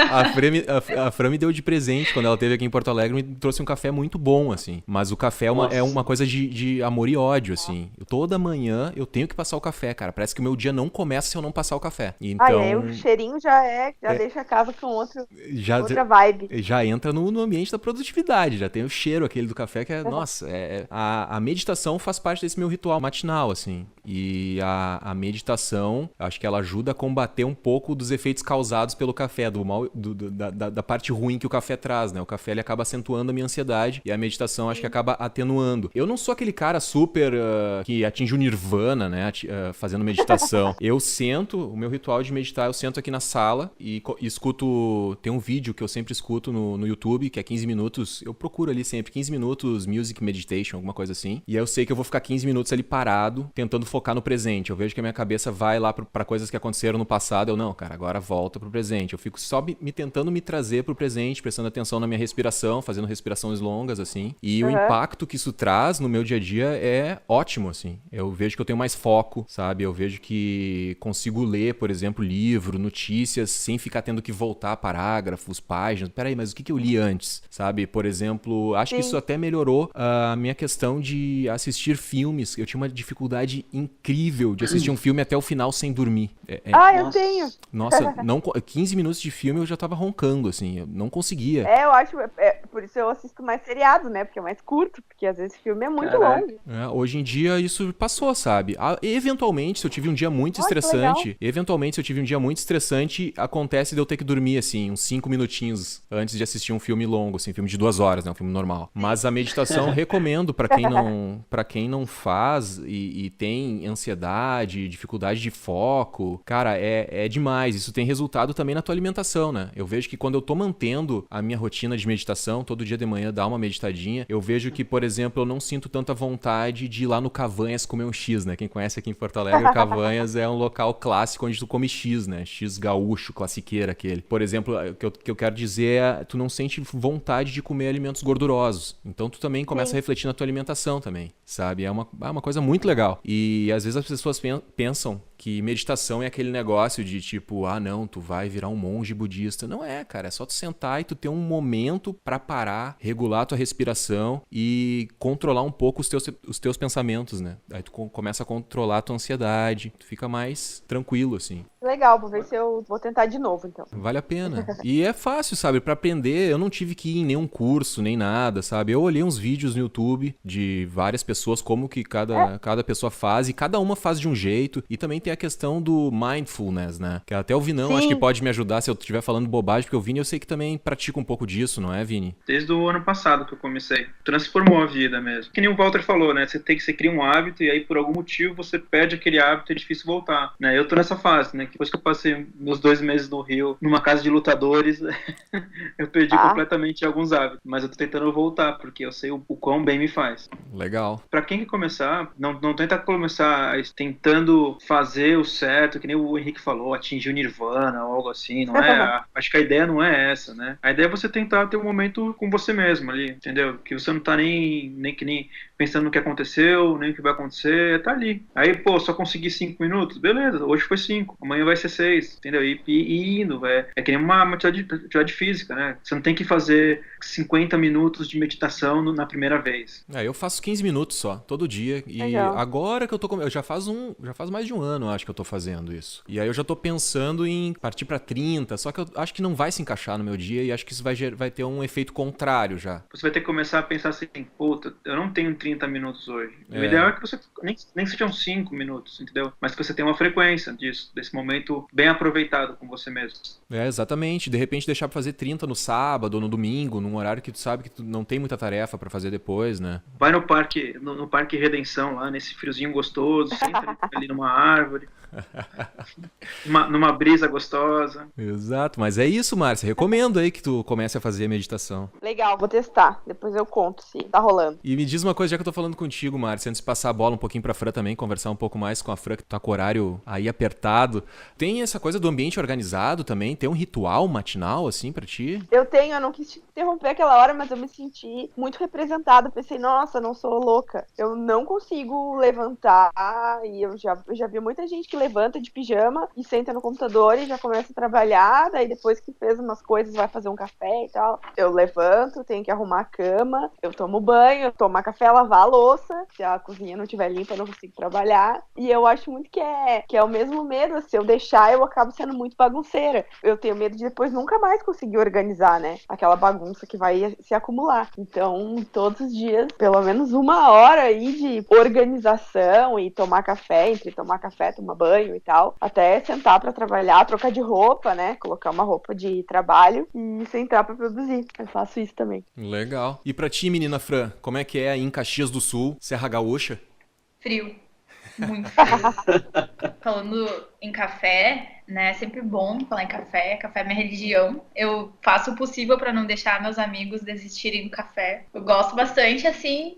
S1: A Fran me deu de presente quando ela esteve aqui em Porto Alegre, me trouxe um café muito bom, assim. Mas o café é uma coisa de amor e ódio, assim. Toda manhã eu tenho que passar o café, cara. Parece que o meu dia não começa se eu não passar o café. Então,
S4: o cheirinho já deixa a casa com outra vibe.
S1: Já entra no ambiente da produtividade, já tem o cheiro aquele do café que é, nossa, a meditação faz parte desse meu ritual matinal, assim. E a meditação, acho que ela ajuda a combater um pouco dos efeitos causados pelo café, da parte ruim que o café traz, né? O café ele acaba acentuando a minha ansiedade e a meditação acho que acaba atenuando. Eu não sou aquele cara super que atinge o nirvana, né? Fazendo meditação. O meu ritual de meditar, eu sento aqui na sala e escuto, tem um vídeo que eu sempre escuto no YouTube, que é 15 minutos, eu procuro ali sempre 15 minutos music meditation, alguma coisa assim, e aí eu sei que eu vou ficar 15 minutos ali parado, tentando focar no presente. Eu vejo que a minha cabeça vai lá pra coisas que aconteceram no passado, não, cara, agora volta pro presente. Eu fico só tentando me trazer pro presente, prestando atenção na minha respiração, fazendo respirações longas, assim. E o impacto que isso traz no meu dia a dia é ótimo, assim. Eu vejo que eu tenho mais foco, sabe? Eu vejo que consigo ler, por exemplo, livro, notícias, sem ficar tendo que voltar parágrafos, páginas. Peraí, mas o que eu li antes, sabe? Por exemplo, acho que isso até melhorou a minha questão de assistir filmes. Eu tinha uma dificuldade incrível de assistir um filme até o final sem dormir.
S4: Eu tenho.
S1: Nossa, 15 minutos de filme eu já tava roncando, assim, eu não conseguia.
S4: Eu acho, por isso eu assisto mais seriado, né, porque é mais curto, porque às vezes o filme é muito longo.
S1: Hoje em dia isso passou, sabe? Eventualmente, se eu tive um dia muito estressante, acontece de eu ter que dormir, assim, uns 5 minutinhos antes de assistir um filme longo, assim, filme de 2 horas, né, um filme normal. Mas a meditação recomendo pra quem não faz e tem ansiedade, dificuldade de foco, cara, é demais. Isso tem resultado também na tua alimentação, né? Eu vejo que quando eu tô mantendo a minha rotina de meditação, todo dia de manhã dar uma meditadinha, eu vejo que, por exemplo, eu não sinto tanta vontade de ir lá no Cavanhas comer um X, né? Quem conhece aqui em Porto Alegre, o Cavanhas é um local clássico onde tu come X, né? X gaúcho, classiqueira aquele. Por exemplo, o que eu quero dizer é, tu não sente vontade de comer alimentos gordurosos. Então tu também começa a refletir na tua alimentação também, sabe? É uma coisa muito legal. E às vezes as pessoas pensam que meditação é aquele negócio de tipo, ah não, tu vai virar um monge budista. Não é, cara, é só tu sentar e tu ter um momento pra parar, regular a tua respiração e controlar um pouco os teus pensamentos, né? Aí tu começa a controlar a tua ansiedade, tu fica mais tranquilo, assim.
S4: Legal, vou ver se eu vou tentar de novo, então.
S1: Vale a pena. E é fácil, sabe? Pra aprender, eu não tive que ir em nenhum curso, nem nada, sabe? Eu olhei uns vídeos no YouTube de várias pessoas, como que cada pessoa faz, e cada uma faz de um jeito. E também tem a questão do mindfulness, né? Que até o Vinão acho que pode me ajudar se eu estiver falando bobagem, porque o Vini eu sei que também pratica um pouco disso, não é, Vini?
S2: Desde o ano passado que eu comecei. Transformou a vida mesmo. Que nem o Walter falou, né? Você cria um hábito e aí por algum motivo você perde aquele hábito e é difícil voltar, né? Eu tô nessa fase, né? Depois que eu passei meus 2 meses no Rio, numa casa de lutadores, eu perdi completamente alguns hábitos. Mas eu tô tentando voltar, porque eu sei o quão bem me faz.
S1: Legal.
S2: Pra quem quer começar, não tenta começar tentando fazer o certo, que nem o Henrique falou, atingir o Nirvana ou algo assim, não é? Acho que a ideia não é essa, né? A ideia é você tentar ter um momento com você mesmo ali, entendeu? Que você não tá nem pensando no que aconteceu, nem o que vai acontecer, tá ali. Aí, pô, só consegui 5 minutos? Beleza, hoje foi 5, amanhã vai ser 6, entendeu? E indo, é que nem uma atividade física, né? Você não tem que fazer 50 minutos de meditação na primeira vez.
S1: Eu faço 15 minutos só, todo dia. E
S4: Legal.
S1: agora que eu tô... Já faz mais de um ano, acho que eu tô fazendo isso. E aí eu já tô pensando em partir pra 30, só que eu acho que não vai se encaixar no meu dia e acho que isso vai ter um efeito contrário já.
S2: Você vai ter que começar a pensar assim, puta, eu não tenho 30 minutos hoje. O ideal é que você nem sejam 5 minutos, entendeu? Mas que você tenha uma frequência desse momento bem aproveitado com você mesmo.
S1: Exatamente. De repente deixar pra fazer 30 no sábado ou no domingo, num horário que tu sabe que tu não tem muita tarefa pra fazer depois, né?
S2: Vai no parque Redenção, lá nesse friozinho gostoso, senta ali numa árvore, numa brisa gostosa.
S1: Exato, mas é isso, Márcia. Recomendo aí que tu comece a fazer meditação.
S4: Legal, vou testar. Depois eu conto se tá rolando.
S1: E me diz uma coisa, já que eu tô falando contigo, Márcia, antes de passar a bola um pouquinho pra Fran também, conversar um pouco mais com a Fran, que tá com o horário aí apertado. Tem essa coisa do ambiente organizado também? Tem um ritual matinal, assim, pra ti?
S4: Eu não quis te interromper aquela hora, mas eu me senti muito representada. Pensei, nossa, não sou louca. Eu não consigo levantar, e eu já vi muita gente que levanta de pijama e senta no computador e já começa a trabalhar, daí depois que fez umas coisas vai fazer um café e tal. Eu levanto, tenho que arrumar a cama, eu tomo banho, tomar café, lavar a louça. Se a cozinha não estiver limpa, eu não consigo trabalhar. E eu acho muito que é o mesmo medo. Se eu deixar, eu acabo sendo muito bagunceira. Eu tenho medo de depois nunca mais conseguir organizar, né? Aquela bagunça que vai se acumular. Então, todos os dias, pelo menos 1 hora aí de organização e tomar café, entre tomar café, tomar banho e tal, até sentar pra trabalhar, trocar de roupa, né? Colocar uma roupa de trabalho e sentar pra produzir. Eu faço isso também.
S1: Legal. E pra ti, menina Fran, como é que é aí em Caxias do Sul, Serra Gaúcha?
S3: Frio. Muito frio. Falando em café, né? É sempre bom falar em café. Café é minha religião. Eu faço o possível pra não deixar meus amigos desistirem do café. Eu gosto bastante, assim.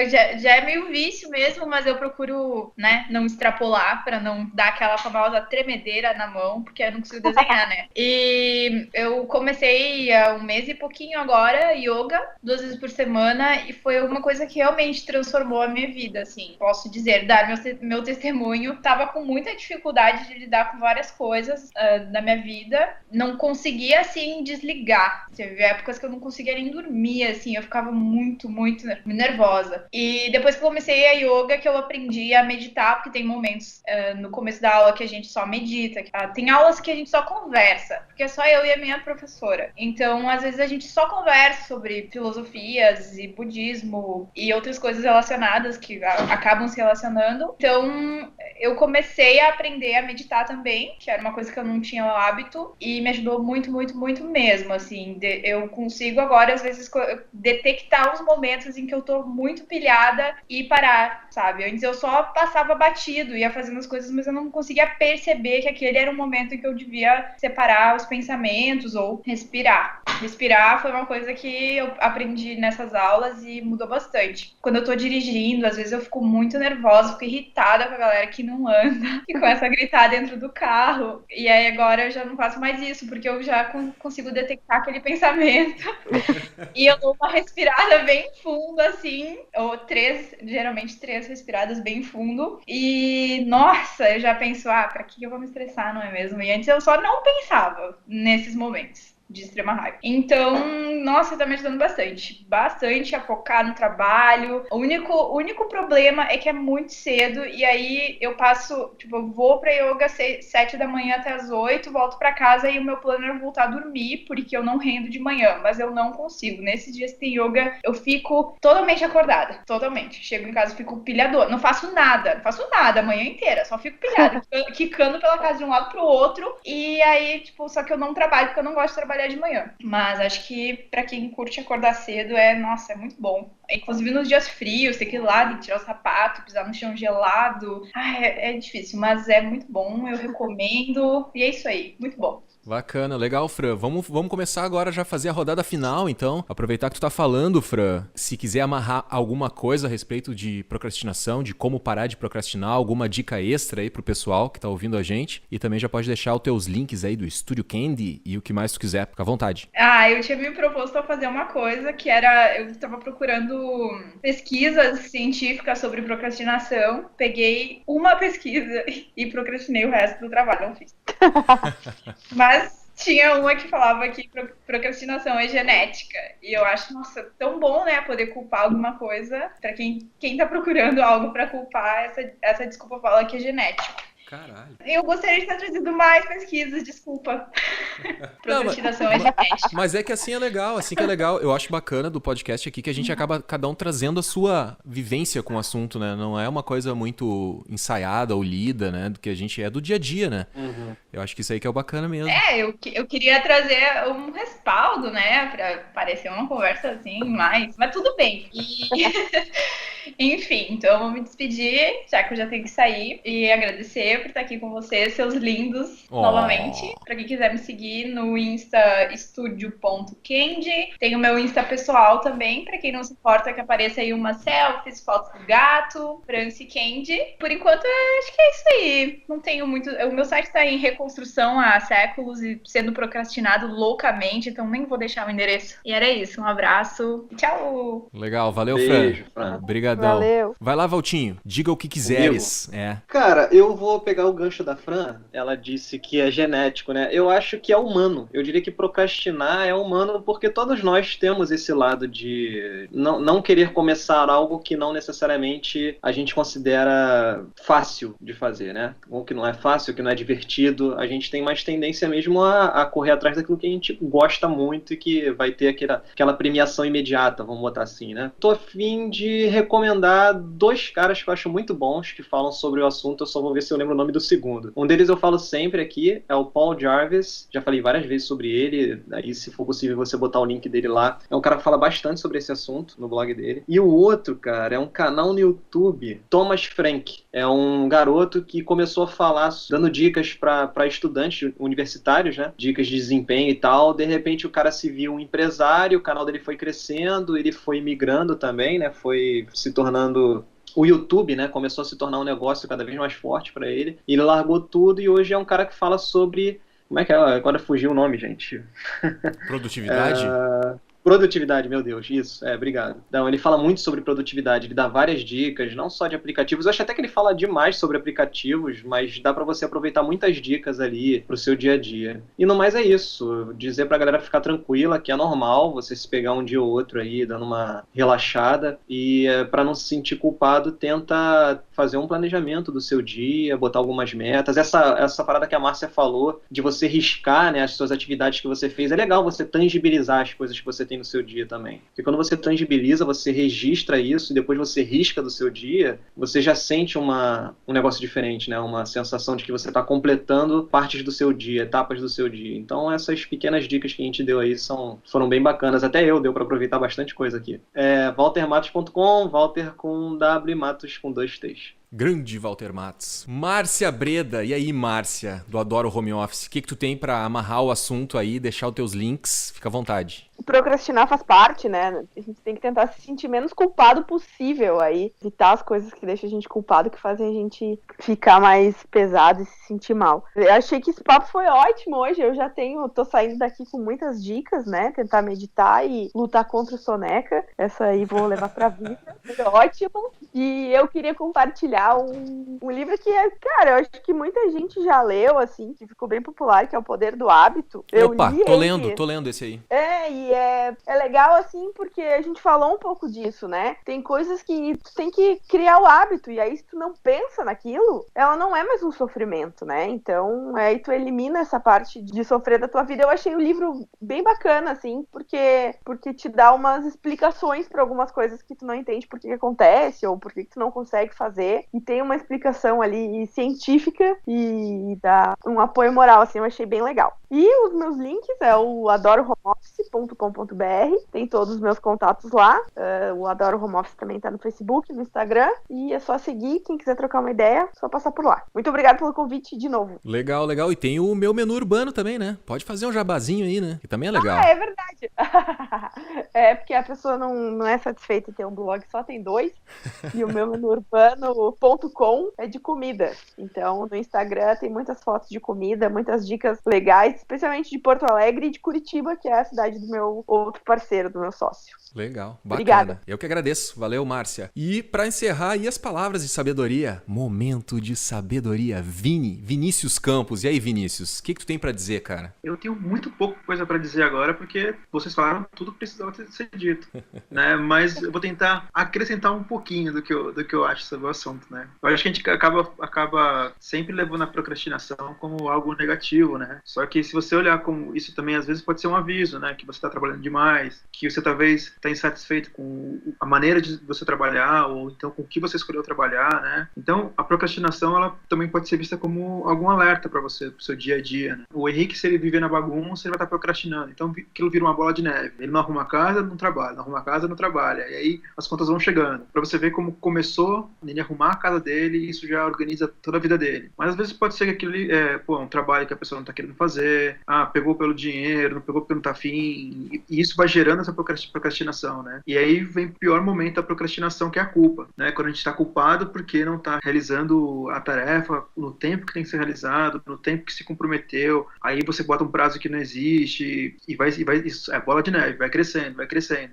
S3: Já é meio vício mesmo, mas eu procuro, né, não extrapolar pra não dar aquela famosa tremedeira na mão, porque eu não consigo desenhar, né? E eu comecei há 1 mês e pouquinho agora, yoga, 2 vezes por semana, e foi uma coisa que realmente transformou a minha vida, assim. Posso dizer, dar meu testemunho. Tava com muita dificuldade de lidar com várias coisas da minha vida. Não conseguia, assim, desligar. Teve épocas que eu não conseguia nem dormir, assim. Eu ficava muito, muito nervosa. E depois que eu comecei a yoga, que eu aprendi a meditar, porque tem momentos no começo da aula que a gente só medita. Tem aulas que a gente só conversa, porque é só eu e a minha professora. Então, às vezes a gente só conversa sobre filosofias e budismo e outras coisas relacionadas que acabam se relacionando. Então, eu comecei a aprender a meditar também, que era uma coisa que eu não tinha o hábito, e me ajudou muito, muito, muito mesmo, assim. Eu consigo agora, às vezes, detectar os momentos em que eu tô muito pilhada e parar, sabe? Antes eu só passava batido, ia fazendo as coisas, mas eu não conseguia perceber que aquele era um momento em que eu devia separar os pensamentos ou respirar. Respirar foi uma coisa que eu aprendi nessas aulas e mudou bastante. Quando eu tô dirigindo, às vezes eu fico muito nervosa, fico irritada com a galera que não anda e começa a gritar dentro do carro. E aí agora eu já não faço mais isso, porque eu já consigo detectar aquele pensamento. E eu dou uma respirada bem fundo, assim, ou geralmente 3 as respiradas bem fundo e, nossa, eu já penso, pra que eu vou me estressar, não é mesmo? E antes eu só não pensava nesses momentos de extrema raiva. Então, nossa, tá me ajudando bastante a focar no trabalho. O único problema é que é muito cedo e aí eu passo, eu vou pra yoga 7 da manhã até as 8, volto pra casa e o meu plano é voltar a dormir, porque eu não rendo de manhã, mas eu não consigo. Nesses dias que tem yoga, eu fico totalmente acordada, totalmente. Chego em casa, fico pilhadora, não faço nada a manhã inteira, só fico pilhada, quicando pela casa de um lado pro outro e aí, só que eu não trabalho, porque eu não gosto de trabalhar de manhã. Mas acho que pra quem curte acordar cedo é muito bom. Inclusive nos dias frios, ter que ir lá, tem que tirar o sapato, pisar no chão gelado. É difícil, mas é muito bom, eu recomendo. E é isso aí, muito bom.
S1: Bacana, legal, Fran. Vamos começar agora já a fazer a rodada final, então. Aproveitar que tu tá falando, Fran. Se quiser amarrar alguma coisa a respeito de procrastinação, de como parar de procrastinar, alguma dica extra aí pro pessoal que tá ouvindo a gente. E também já pode deixar os teus links aí do Estúdio Candy e o que mais tu quiser. Fica à vontade.
S3: Eu tinha me proposto a fazer uma coisa que era... Eu tava procurando pesquisas científicas sobre procrastinação. Peguei uma pesquisa e procrastinei o resto do trabalho, não fiz. Mas tinha uma que falava que procrastinação é genética. E eu acho, nossa, tão bom, né? Poder culpar alguma coisa. Pra quem tá procurando algo pra culpar, essa desculpa fala que é genético.
S1: Caralho.
S3: Eu gostaria de ter trazido mais pesquisas, desculpa. Procrastinação é genética.
S1: Mas é que assim é legal, assim que é legal. Eu acho bacana do podcast aqui que a gente acaba cada um trazendo a sua vivência com o assunto, né? Não é uma coisa muito ensaiada ou lida, né? Do que a gente é do dia a dia, né? Uhum. Eu acho que isso aí que é o bacana mesmo.
S3: Eu queria trazer um respaldo, né? Pra parecer uma conversa assim, mas tudo bem. Enfim, então eu vou me despedir, já que eu já tenho que sair, e agradecer por estar aqui com vocês, seus lindos, novamente. Pra quem quiser me seguir no Insta estudio.candy. Tem o meu Insta pessoal também, pra quem não se importa que apareça aí umas selfies, fotos do gato, Franci Candy. Por enquanto, acho que é isso aí. Não tenho muito... O meu site tá em reconstrução há séculos e sendo procrastinado loucamente, então nem vou deixar o endereço. E era isso, um abraço e tchau!
S1: Legal, valeu,
S5: Beijo,
S1: Fran. Obrigadão.
S4: Valeu.
S1: Vai lá, Valtinho, diga o que quiseres.
S5: Cara, eu vou pegar o gancho da Fran. Ela disse que é genético, né? Eu acho que é humano. Eu diria que procrastinar é humano porque todos nós temos esse lado de não querer começar algo que não necessariamente a gente considera fácil de fazer, né? Ou que não é fácil, que não é divertido. A gente tem mais tendência mesmo a correr atrás daquilo que a gente gosta muito e que vai ter aquela premiação imediata, vamos botar assim, né? Tô a fim de recomendar 2 caras que eu acho muito bons, que falam sobre o assunto. Eu só vou ver se eu lembro o nome do segundo. Um deles eu falo sempre aqui, é o Paul Jarvis. Já falei várias vezes sobre ele, aí se for possível você botar o link dele lá. É um cara que fala bastante sobre esse assunto no blog dele. E o outro, cara, é um canal no YouTube, Thomas Frank. É um garoto que começou a falar, dando dicas para estudantes universitários, né? Dicas de desempenho e tal. De repente o cara se viu um empresário, o canal dele foi crescendo, ele foi migrando também, né? Foi se tornando... O YouTube, né, começou a se tornar um negócio cada vez mais forte para ele. E ele largou tudo e hoje é um cara que fala sobre... Como é que é? Agora fugiu o nome, gente.
S1: Produtividade?
S5: Produtividade, meu Deus, isso, obrigado. Então, ele fala muito sobre produtividade, ele dá várias dicas, não só de aplicativos, eu acho até que ele fala demais sobre aplicativos, mas dá pra você aproveitar muitas dicas ali pro seu dia a dia. E no mais é isso, dizer pra galera ficar tranquila, que é normal você se pegar um dia ou outro aí, dando uma relaxada, e pra não se sentir culpado, tenta fazer um planejamento do seu dia, botar algumas metas. Essa parada que a Márcia falou, de você riscar, né, as suas atividades que você fez, é legal você tangibilizar as coisas que você tem no seu dia também. Porque quando você tangibiliza, você registra isso e depois você risca do seu dia, você já sente um negócio diferente, né? Uma sensação de que você está completando partes do seu dia, etapas do seu dia. Então essas pequenas dicas que a gente deu aí foram bem bacanas. Até deu para aproveitar bastante coisa aqui. waltermatos.com, Walter com W, Matos com 2 T's.
S1: Grande Walter Matos. Márcia Breda. E aí, Márcia, do Adoro Home Office? O que tu tem pra amarrar o assunto aí, deixar os teus links? Fica à vontade.
S4: Procrastinar faz parte, né? A gente tem que tentar se sentir menos culpado possível aí. Evitar as coisas que deixam a gente culpado, que fazem a gente ficar mais pesado e se sentir mal. Eu achei que esse papo foi ótimo hoje. Eu já tô saindo daqui com muitas dicas, né? Tentar meditar e lutar contra o soneca. Essa aí vou levar pra vida. Foi ótimo. E eu queria compartilhar um livro que, cara, eu acho que muita gente já leu, assim, que ficou bem popular, que é O Poder do Hábito.
S1: Opa, tô lendo esse aí.
S4: E é legal, assim, porque a gente falou um pouco disso, né? Tem coisas que tu tem que criar o hábito, e aí se tu não pensa naquilo, ela não é mais um sofrimento, né? Então, aí tu elimina essa parte de sofrer da tua vida. Eu achei o livro bem bacana, assim, porque te dá umas explicações para algumas coisas que tu não entende por que acontece, ou por que tu não consegue fazer, e tem uma explicação ali científica e dá um apoio moral, assim, eu achei bem legal. E os meus links é o adorohomeoffice.com.br, tem todos os meus contatos lá. O Adoro Home Office também tá no Facebook, no Instagram, e é só seguir. Quem quiser trocar uma ideia, é só passar por lá. Muito obrigada pelo convite de novo.
S1: Legal. E tem o meu menu urbano também, né? Pode fazer um jabazinho aí, né? Que também é legal.
S4: É verdade. É porque a pessoa não é satisfeita em ter um blog, só tem 2. E o meu menu urbano.com é de comida. Então, no Instagram tem muitas fotos de comida, muitas dicas legais, especialmente de Porto Alegre e de Curitiba, que é a cidade do meu outro parceiro, do meu sócio.
S1: Legal, bacana.
S4: Obrigada.
S1: Eu que agradeço. Valeu, Márcia. E pra encerrar, e as palavras de sabedoria? Momento de sabedoria. Vinícius Campos. E aí, Vinícius? O que tu tem pra dizer, cara?
S2: Eu tenho muito pouco coisa pra dizer agora, porque vocês falaram tudo que precisava ser dito, né? Mas eu vou tentar acrescentar um pouquinho do que eu acho sobre o assunto, né? Eu acho que a gente acaba sempre levando a procrastinação como algo negativo, né? Só que se você olhar como isso também, às vezes pode ser um aviso, né? Que você está trabalhando demais, que você talvez está insatisfeito com a maneira de você trabalhar, ou então com o que você escolheu trabalhar, né? Então, a procrastinação, ela também pode ser vista como algum alerta para você, pro seu dia a dia, né? O Henrique, se ele viver na bagunça, ele vai estar procrastinando. Então, aquilo vira uma bola de neve. Ele não arruma a casa, não trabalha. Não arruma a casa, não trabalha. E aí, as contas vão chegando. Para você ver como começou ele arrumar a casa dele, e isso já organiza toda a vida dele. Mas, às vezes, pode ser que aquilo é um trabalho que a pessoa não está querendo fazer. Pegou pelo dinheiro, não pegou porque não está afim. E isso vai gerando essa procrastinação, né? E aí vem o pior momento da procrastinação, que é a culpa, né? Quando a gente está culpado porque não está realizando a tarefa no tempo que tem que ser realizado, no tempo que se comprometeu, aí você bota um prazo que não existe e vai isso é bola de neve, vai crescendo.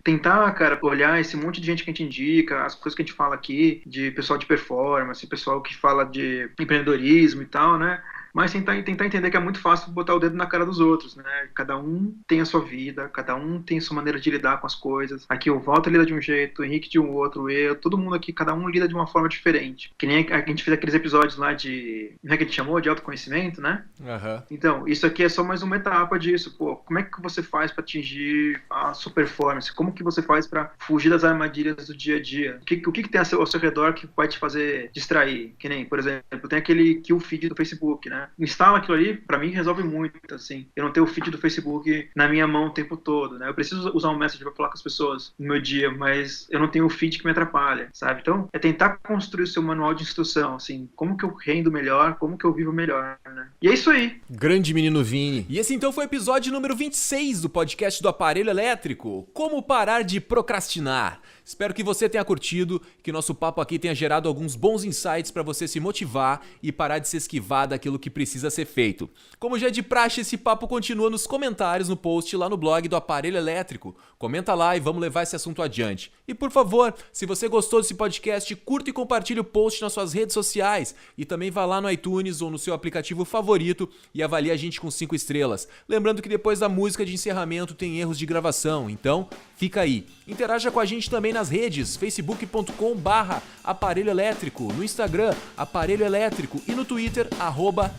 S2: Tentar, cara, olhar esse monte de gente que a gente indica, as coisas que a gente fala aqui, de pessoal de performance, pessoal que fala de empreendedorismo e tal, né? Mas tentar entender que é muito fácil botar o dedo na cara dos outros, né? Cada um tem a sua vida, cada um tem a sua maneira de lidar com as coisas. Aqui o Walter lida de um jeito, o Henrique de um outro, todo mundo aqui, cada um lida de uma forma diferente. Que nem a gente fez aqueles episódios lá de... Como é que a gente chamou? De autoconhecimento, né?
S1: Uhum.
S2: Então, isso aqui é só mais uma etapa disso. Pô, como é que você faz para atingir a sua performance? Como que você faz para fugir das armadilhas do dia a dia? O que tem ao seu redor que vai te fazer distrair? Que nem, por exemplo, tem aquele kill feed do Facebook, né? Instala aquilo ali, pra mim resolve muito, assim. Eu não tenho o feed do Facebook na minha mão o tempo todo, né? Eu preciso usar um message pra falar com as pessoas no meu dia, mas eu não tenho o feed que me atrapalha, sabe? Então, é tentar construir o seu manual de instrução, assim. Como que eu rendo melhor, como que eu vivo melhor, né? E é isso aí.
S1: Grande menino Vini. E esse então foi o episódio número 26 do podcast do Aparelho Elétrico. Como parar de procrastinar. Espero que você tenha curtido, que nosso papo aqui tenha gerado alguns bons insights para você se motivar e parar de se esquivar daquilo que precisa ser feito. Como já é de praxe, esse papo continua nos comentários no post lá no blog do Aparelho Elétrico. Comenta lá e vamos levar esse assunto adiante. E por favor, se você gostou desse podcast, curta e compartilhe o post nas suas redes sociais e também vá lá no iTunes ou no seu aplicativo favorito e avalie a gente com 5 estrelas. Lembrando que depois da música de encerramento tem erros de gravação, então fica aí. Interaja com a gente também nas redes, facebook.com/aparelho elétrico, no Instagram, aparelho elétrico e no Twitter,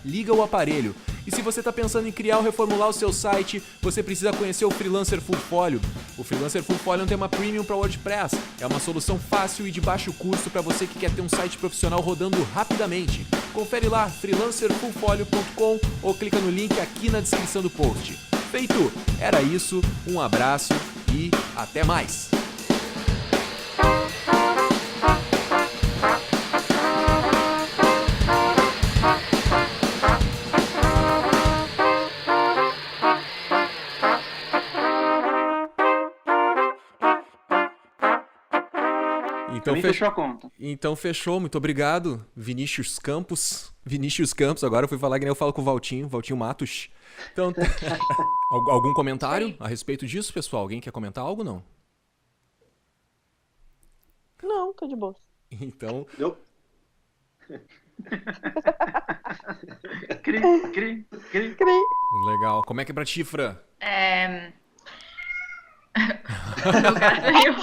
S1: @liga o aparelho. E se você está pensando em criar ou reformular o seu site, você precisa conhecer o Freelancer Full Folio. O Freelancer Full Folio é um tema premium para WordPress. É uma solução fácil e de baixo custo para você que quer ter um site profissional rodando rapidamente. Confere lá, freelancerfullfolio.com ou clica no link aqui na descrição do post. Feito! Era isso, um abraço e até mais! Então
S2: Também fechou a conta.
S1: Então fechou, muito obrigado, Vinícius Campos. Vinícius Campos, agora eu fui falar que nem eu falo com o Valtinho Matos. Então, algum comentário a respeito disso, pessoal? Alguém quer comentar algo, não?
S4: Não, tô de boa.
S1: Então,
S5: Eu?
S2: Cri.
S4: Cri.
S1: legal. Como é que é pra ti, Fran?
S3: Meu gato veio.